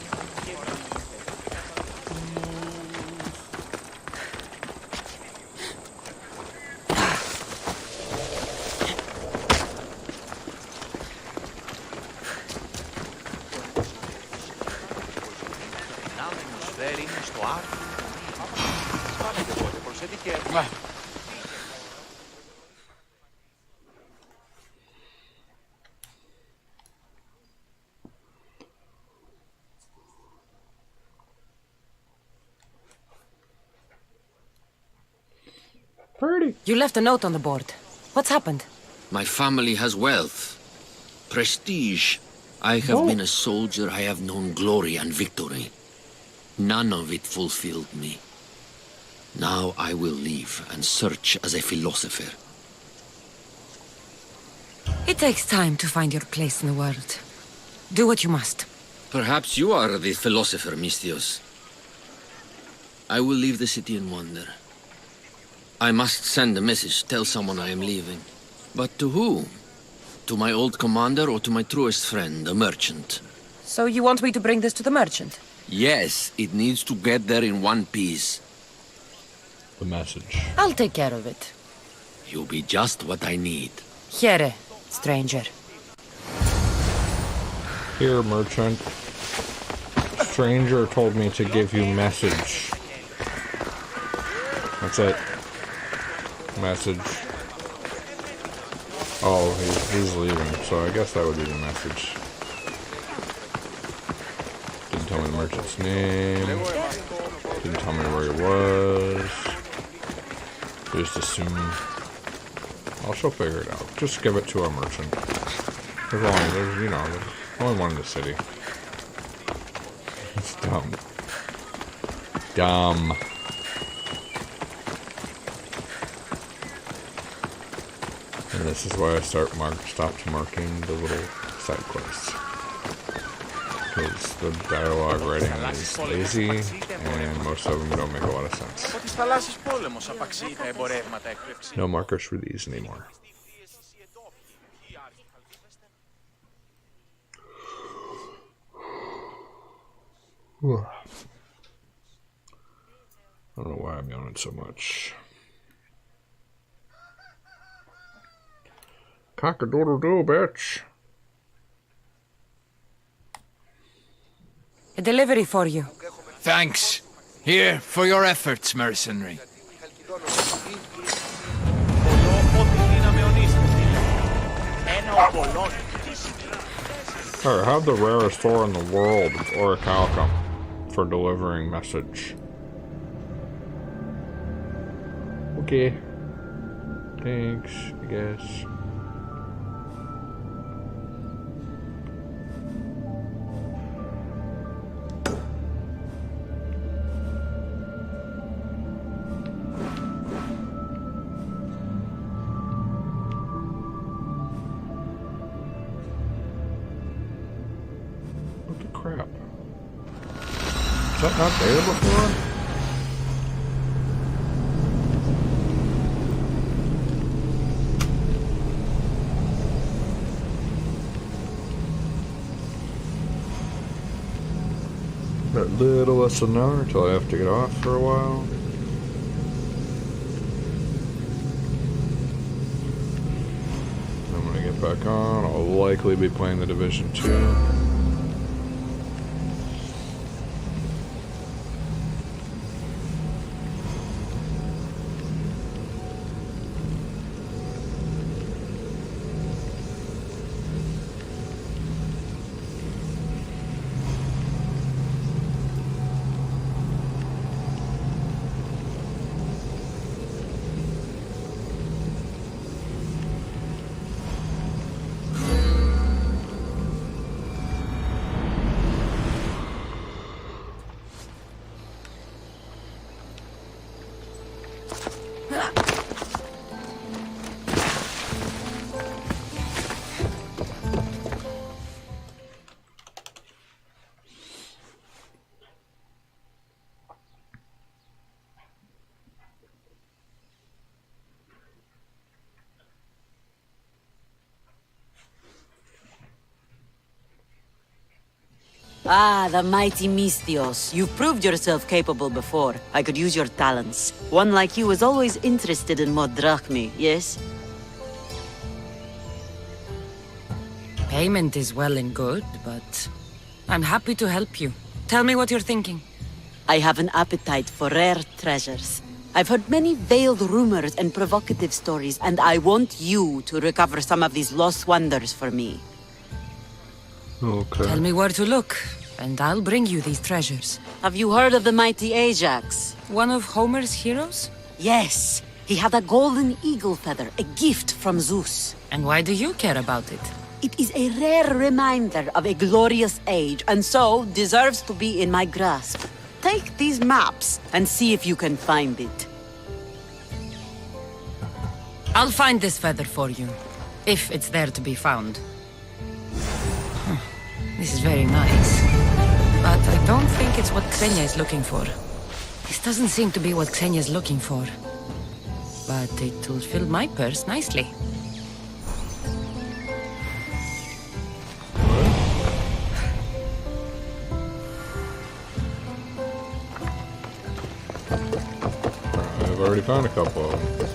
Ναύμενος βέρ είναι στο άρθρο. Σπάνετε πότε προσέτηκε. You left a note on the board. What's happened? My family has wealth, prestige. I have been a soldier, I have known glory and victory. None of it fulfilled me. Now I will leave and search as a philosopher. It takes time to find your place in the world. Do what you must. Perhaps you are the philosopher, Mystios. I will leave the city and wander. I must send a message, tell someone I am leaving. But to whom? To my old commander or to my truest friend, a merchant? So you want me to bring this to the merchant? Yes, it needs to get there in one piece. The message. I'll take care of it. You'll be just what I need. Here, stranger. Here, merchant. Stranger told me to give you message. That's it. Message. Oh, he's leaving, so I guess that would be the message. Didn't tell me the merchant's name. Didn't tell me where he was. Just assume. Well, she'll figure it out. Just give it to our merchant. There's only, there's only one in the city. It's dumb. Dumb. And this is why I stopped marking the little side quests. Because the dialogue writing is lazy, and most of them don't make a lot of sense. No markers for these anymore. I don't know why I'm yawning so much. Cock-a-doodle-doo, bitch. A delivery for you. Thanks. Here, for your efforts, mercenary. Alright, have the rarest ore in the world, orichalcum, for delivering message. Okay. Thanks, I guess. Crap. Is that not there before? Got a little less than an hour until I have to get off for a while. I'm gonna get back on. I'll likely be playing the Division 2. Ah, the mighty Mystios. You've proved yourself capable before. I could use your talents. One like you is always interested in more drachmi, yes? Payment is well and good, but I'm happy to help you. Tell me what you're thinking. I have an appetite for rare treasures. I've heard many veiled rumors and provocative stories, and I want you to recover some of these lost wonders for me. Okay. Tell me where to look, and I'll bring you these treasures. Have you heard of the mighty Ajax? One of Homer's heroes? Yes. He had a golden eagle feather, a gift from Zeus. And why do you care about it? It is a rare reminder of a glorious age, and so deserves to be in my grasp. Take these maps and see if you can find it. I'll find this feather for you, if it's there to be found. This is very nice, but I don't think it's what Xenia is looking for. This doesn't seem to be what Xenia is looking for, but it will fill my purse nicely. I've already found a couple of them.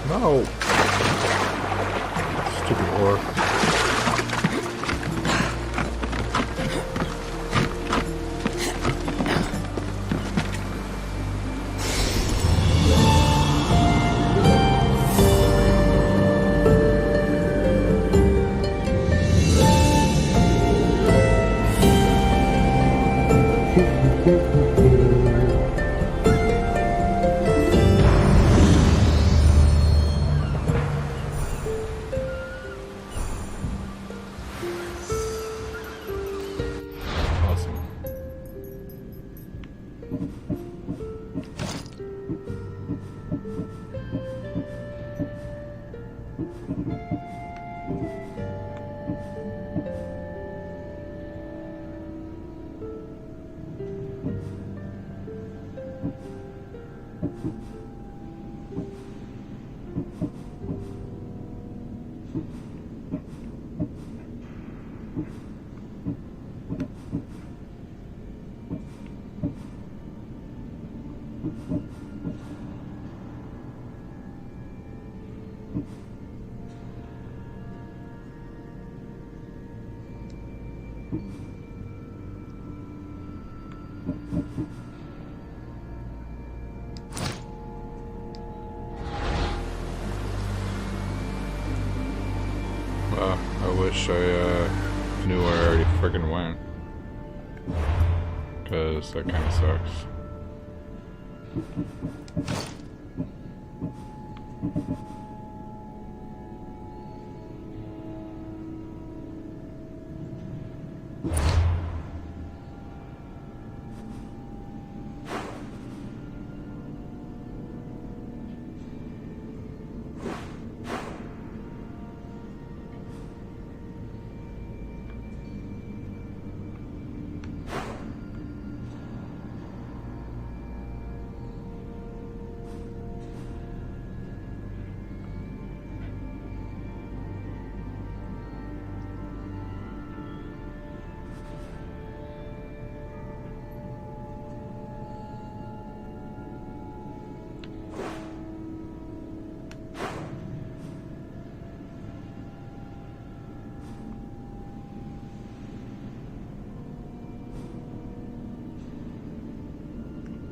No. Stupid whore. wish I knew where I already friggin' went. Because that kind of sucks.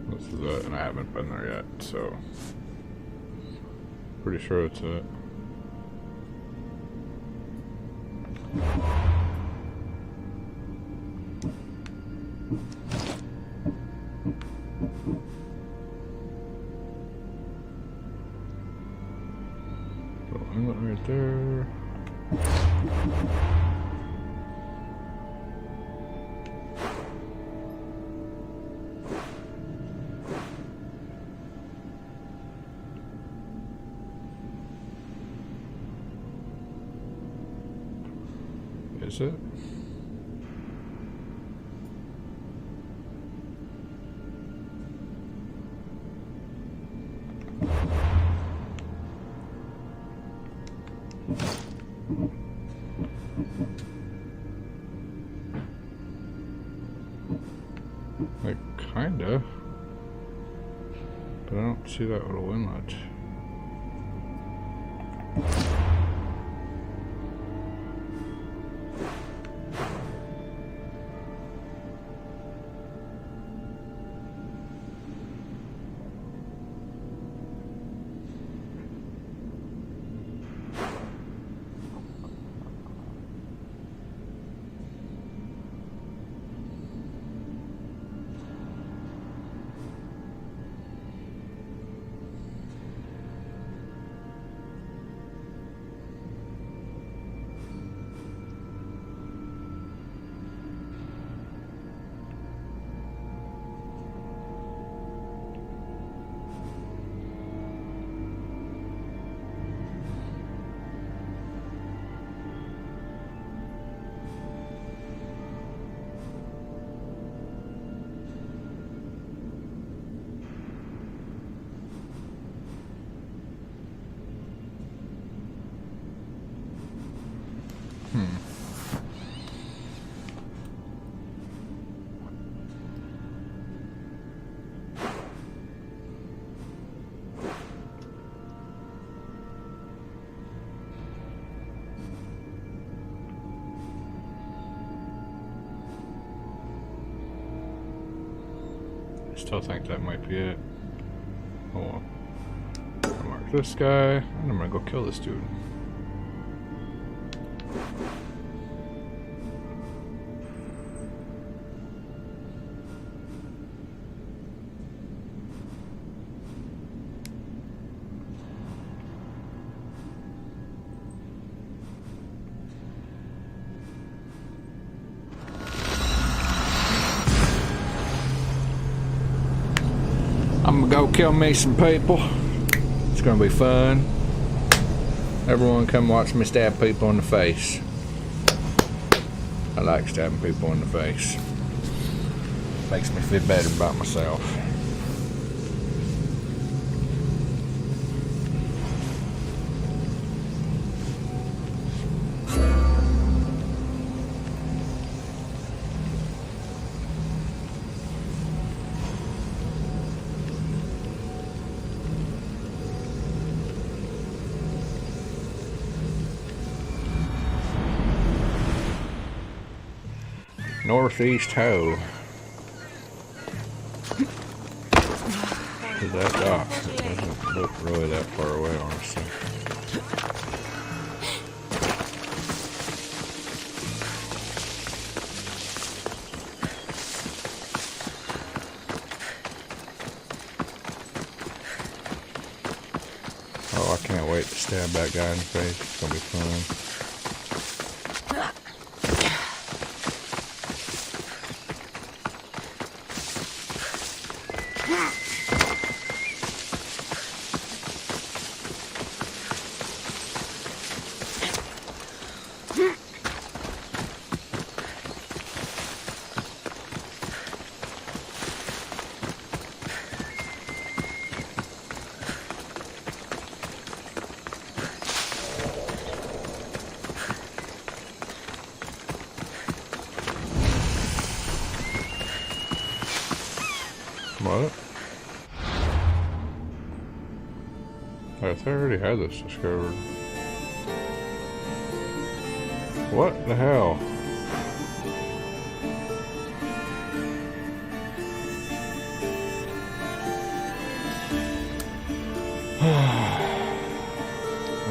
This is it, and I haven't been there yet, so pretty sure it's it. So inlet right there. Is it? Like, kinda. But I don't see that little inlet. Still think that might be it. Oh well. I'll mark this guy, and I'm gonna go kill this dude. I'm gonna go kill me some people. It's gonna be fun. Everyone come watch me stab people in the face. I like stabbing people in the face. Makes me feel better about myself. Northeast Ho. Is that dock? It doesn't look really that far away, honestly. I can't wait to stab that guy in the face. It's gonna be fun. What? I thought I already had this discovered. What the hell?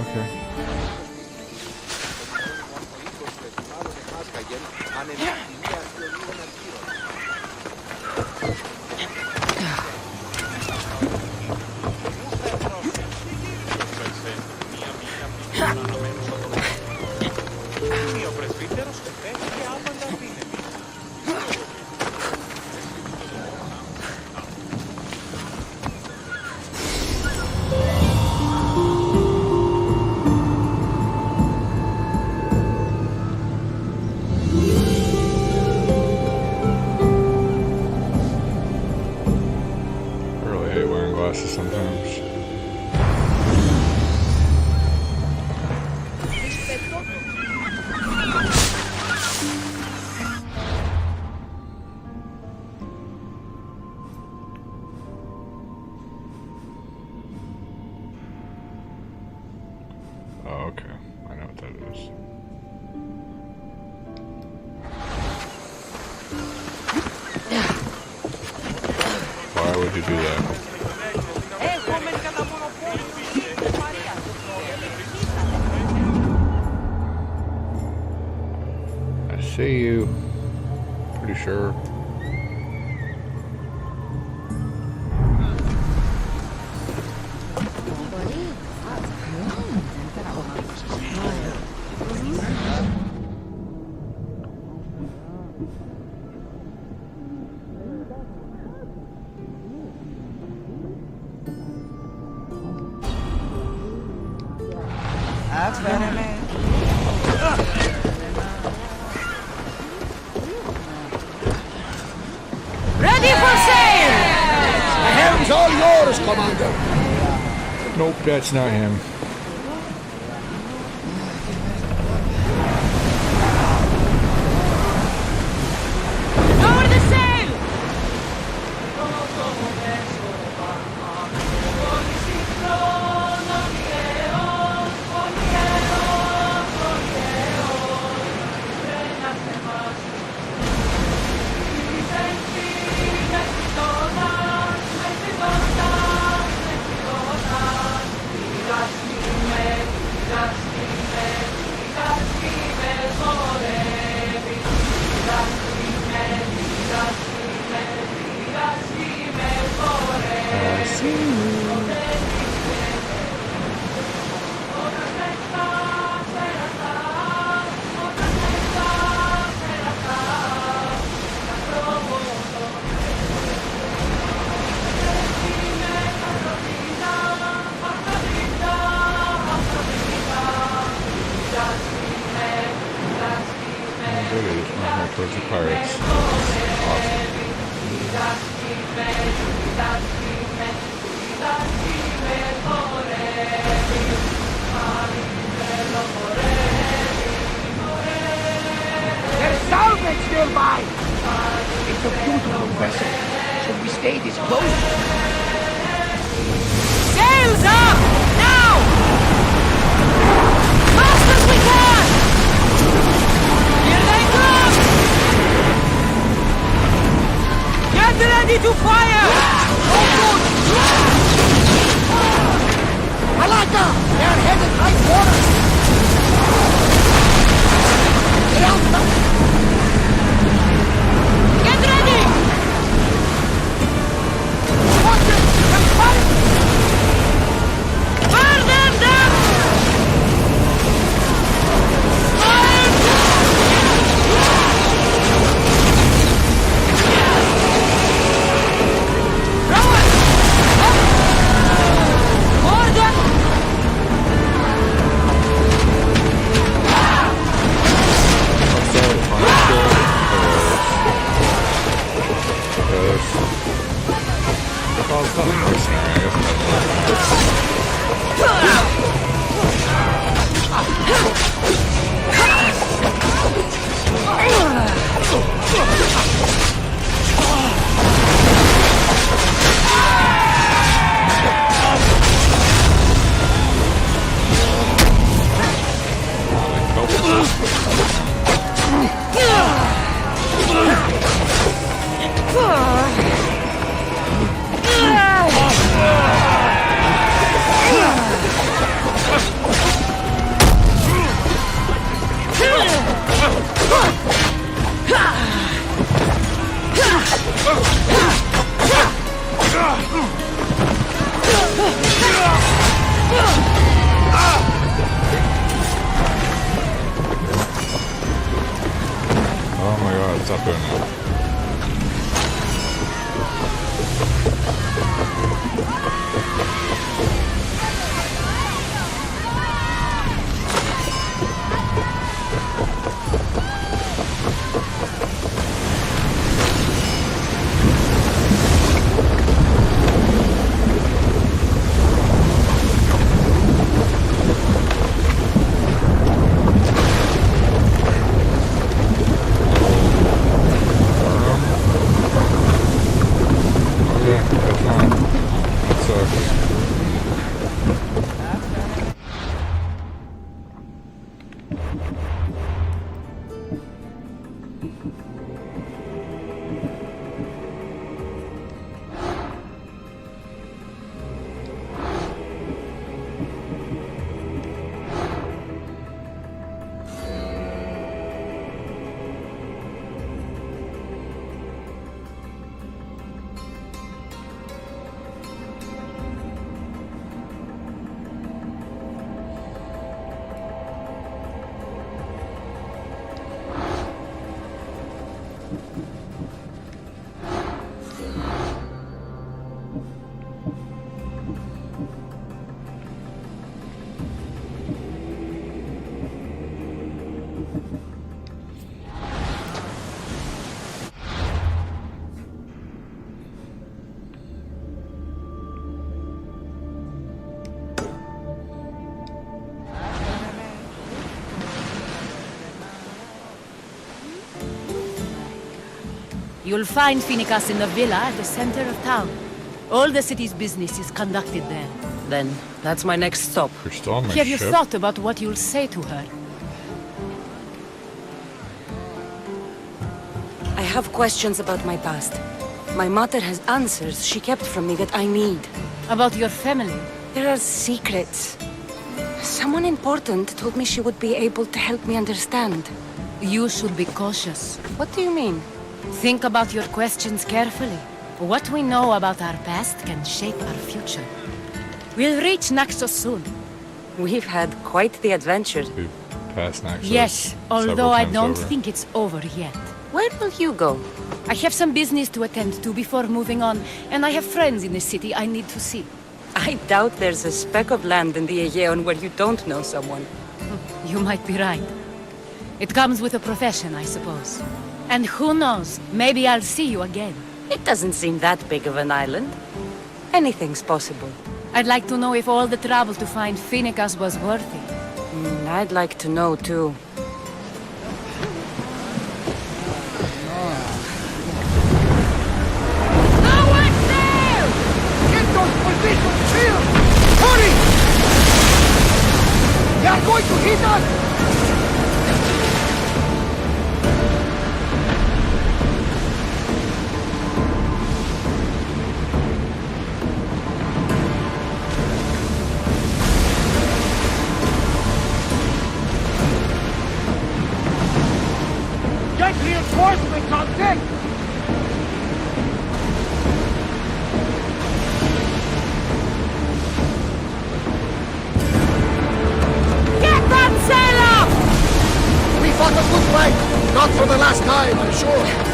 Okay. Sometimes. Oh, okay. I know what that is. Why would you do that? See you. Pretty sure. That's better, man. Ready for sail! The helm's all yours, Commander. Nope, that's not him. Lower the sail! Towards the pirates. Awesome. There's salvage nearby! It's a beautiful vessel. Should we stay this close? Sails up! Now! Fast as we can! Here they come! You'll find Phoenicas in the villa at the center of town. All the city's business is conducted there. Then, that's my next stop. You're still on my Have you ship. thought about what you'll say to her? I have questions about my past. My mother has answers she kept from me that I need. About your family? There are secrets. Someone important told me she would be able to help me understand. You should be cautious. What do you mean? Think about your questions carefully. What we know about our past can shape our future. We'll reach Naxos soon. We've had quite the adventure. We've passed Naxos. Yes, although I don't over. think it's over yet. Where will you go? I have some business to attend to before moving on, and I have friends in the city I need to see. I doubt there's a speck of land in the Aegean where you don't know someone. You might be right. It comes with a profession, I suppose. And who knows, maybe I'll see you again. It doesn't seem that big of an island. Anything's possible. I'd like to know if all the trouble to find Phoenicas was worth it. I'd like to know, too. Hurry! They are going to hit us! Get reinforcements on deck! We fought a good fight, not for the last time, I'm sure.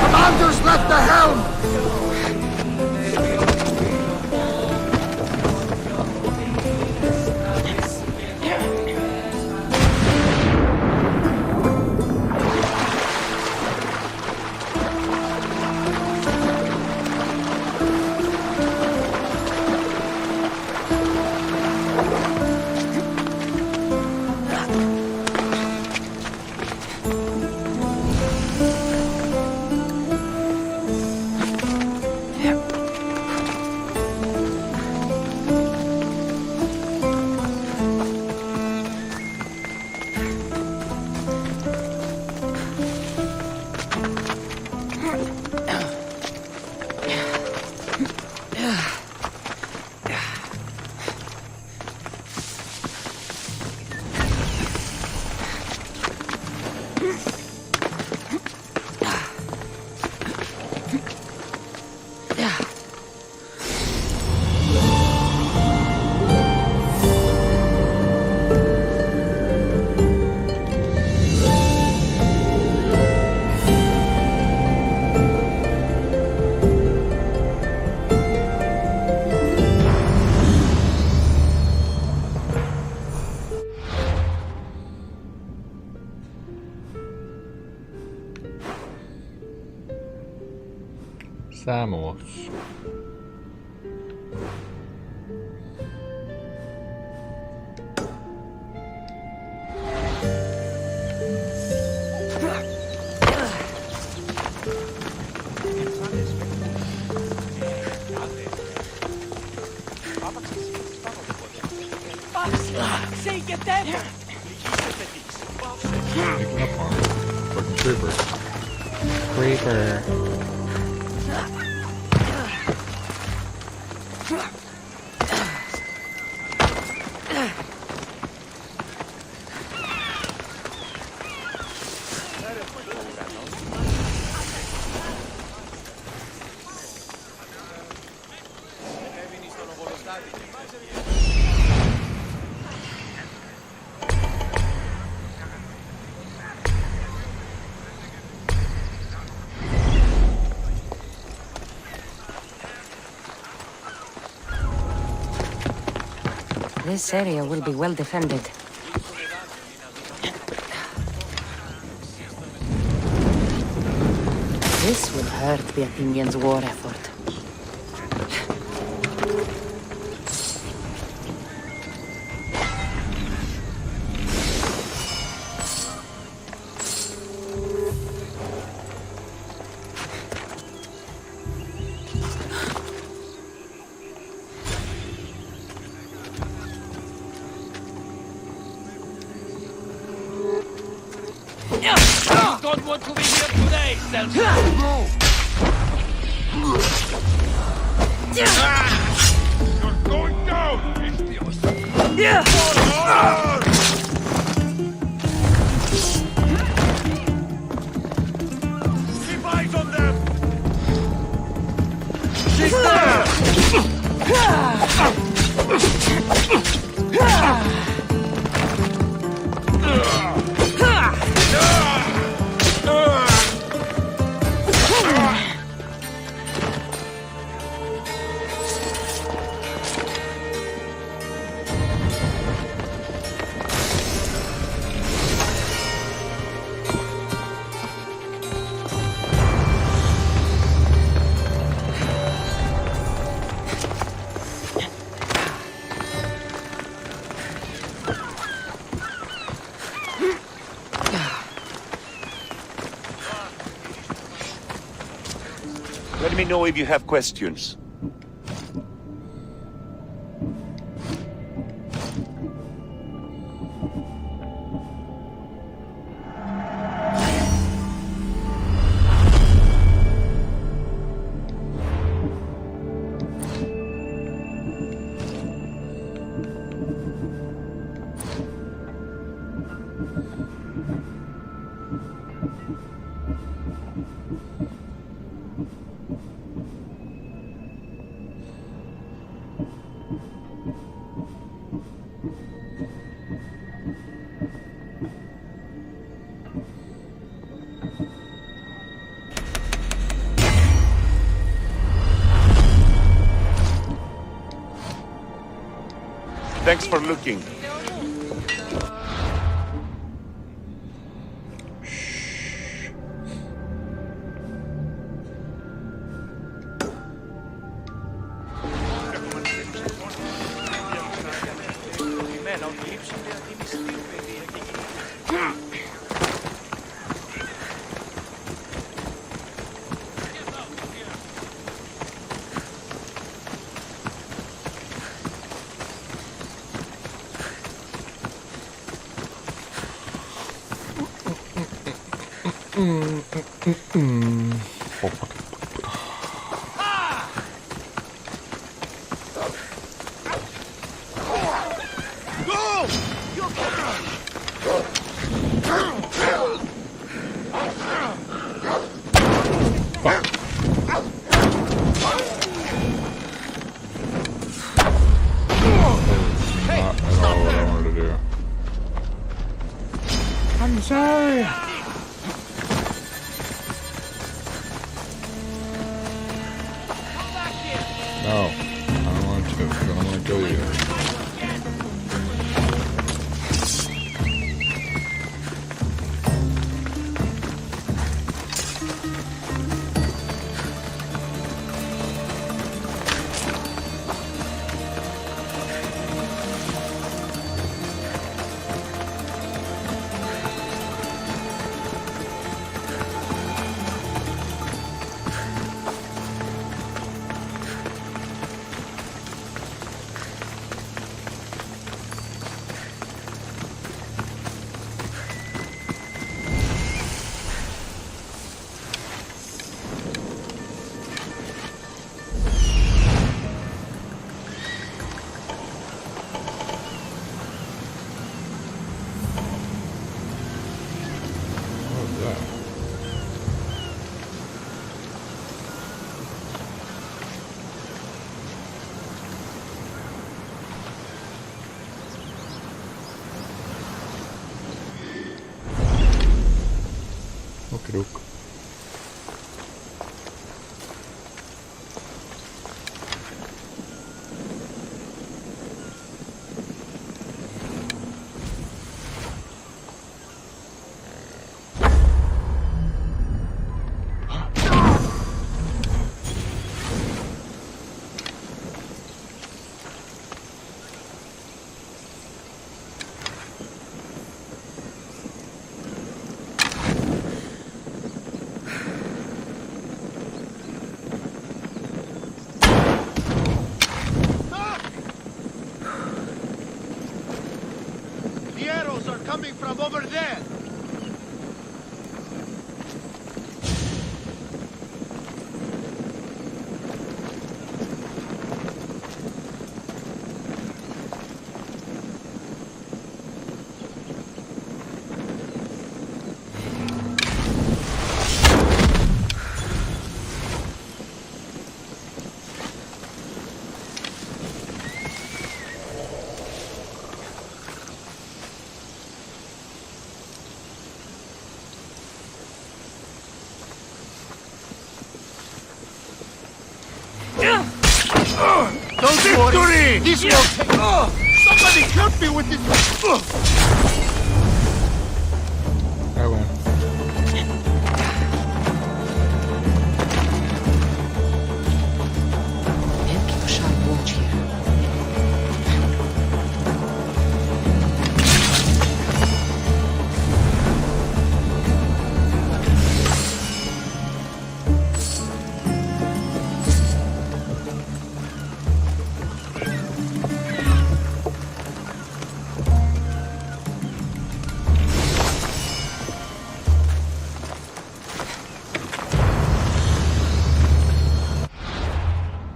Commander's left the helm! Samos. Sneaking up on him. Fucking trooper. Creeper. This area will be well defended. This will hurt the Athenians' war effort. Don't want to be here today, Selma. You're going down, Mistios! Yeah! Keep eyes on them! She's there! Let me know if you have questions. Thanks for looking. I'm sorry. No, I don't want to. I don't want to kill you. coming from over there! Don't worry! This won't take... Somebody help me with this! I win. We'll keep a sharp watch here.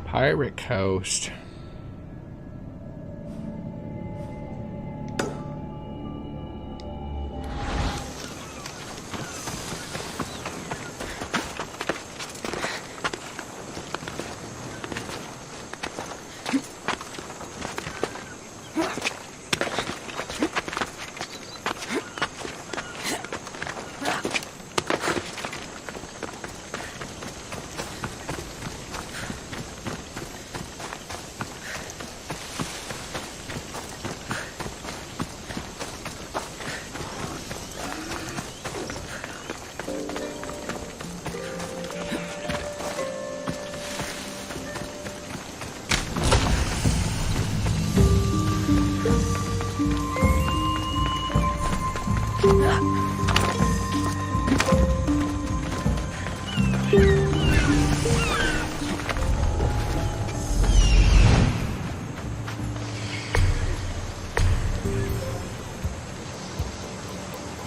Pirate Coast.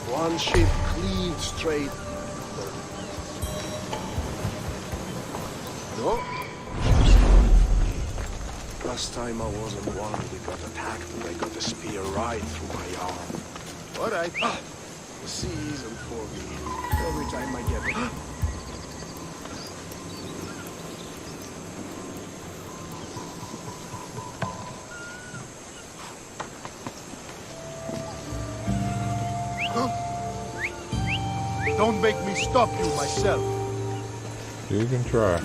One ship cleaved straight. No? Last time I was on one, we got attacked and I got a spear right through my arm. Alright. The sea isn't for me. Every time I get it. Don't make me stop you myself. You can try.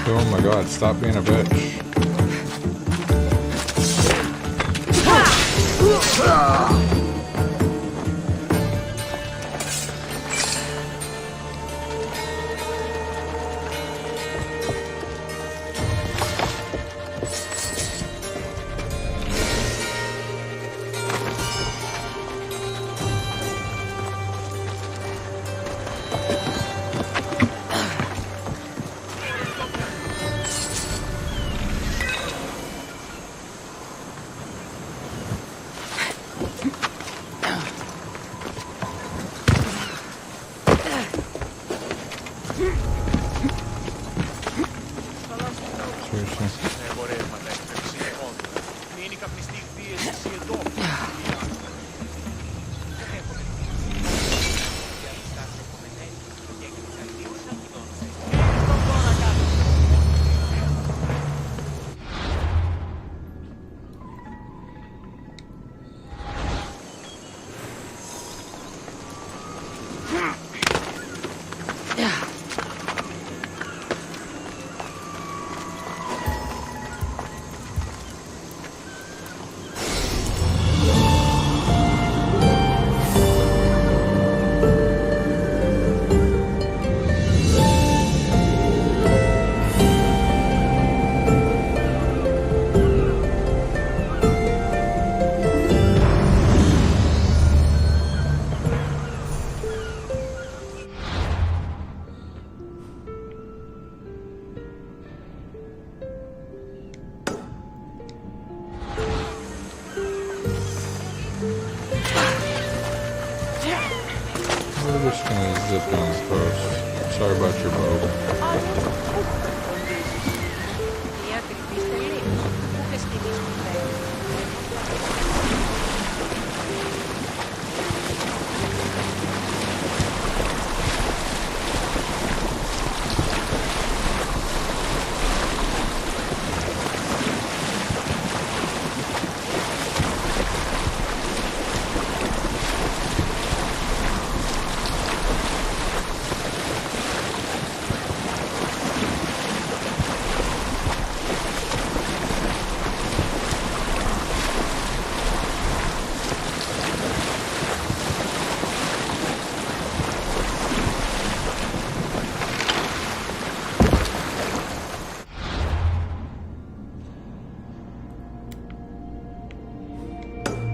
Oh my god, stop being a bitch. zip down the coast. Sorry about your boat.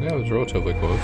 Yeah, it was relatively close.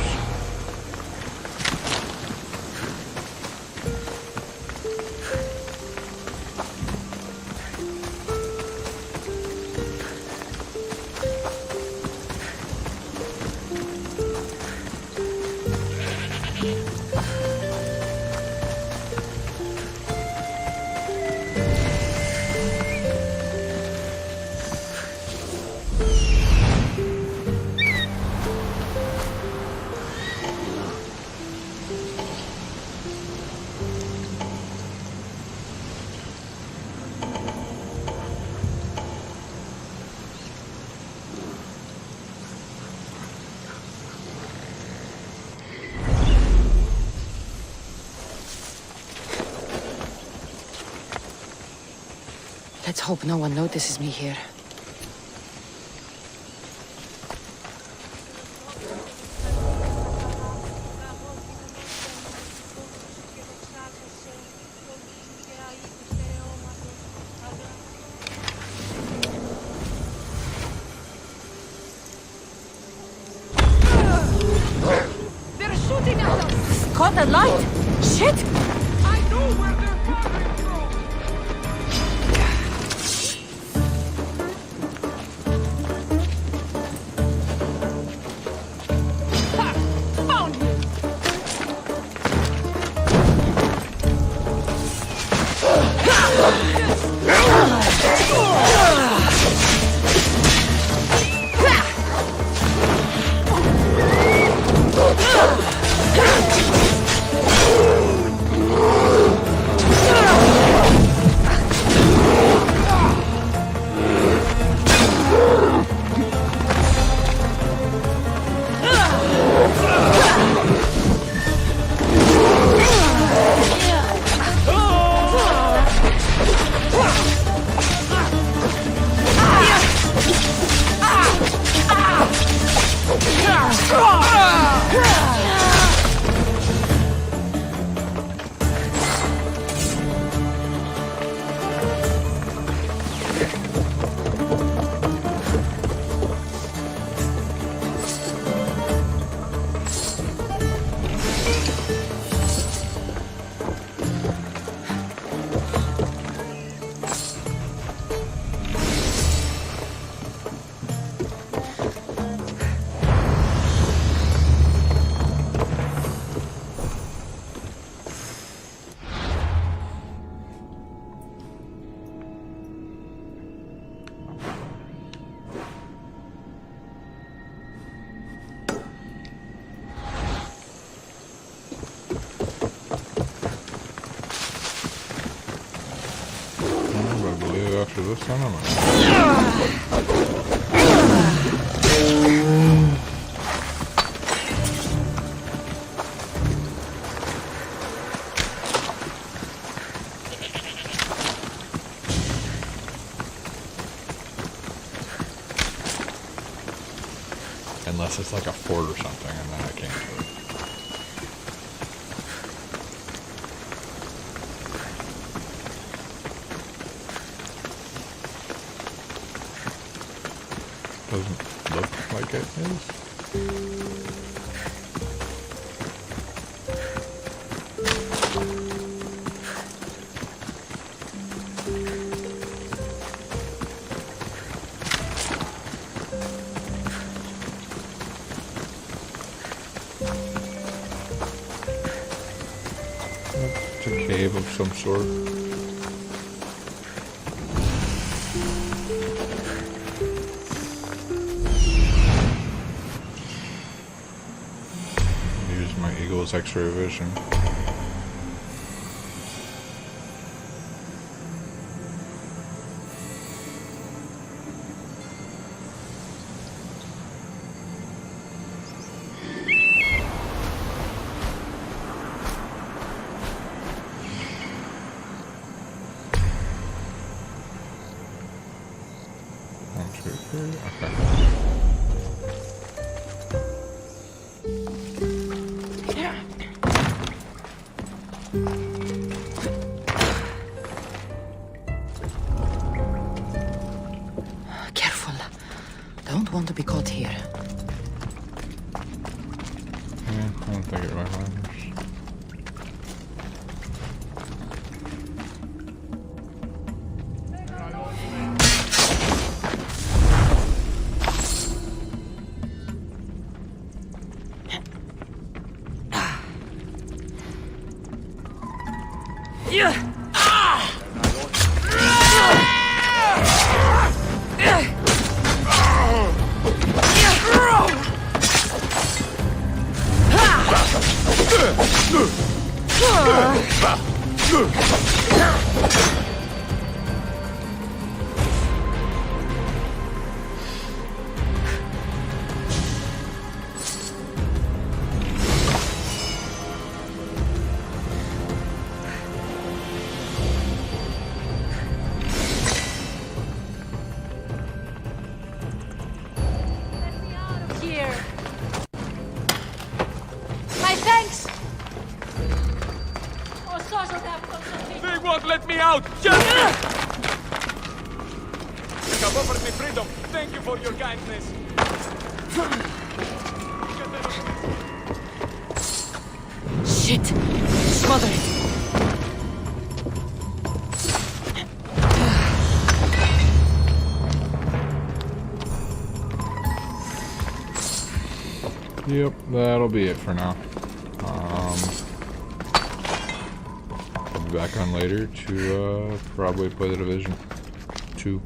Let's hope no one notices me here. They're shooting at us! Caught the light! Shit! I know where they're coming from! After this one, I'm unless it's like a fort or something, and then I can't do it. Doesn't look like it is. cave of some sort. Use my eagle's X-ray vision. Careful. Don't want to be caught here. Yeah, I don't think it matters. Yep, that'll be it for now. I'll be back on later to probably play the Division 2.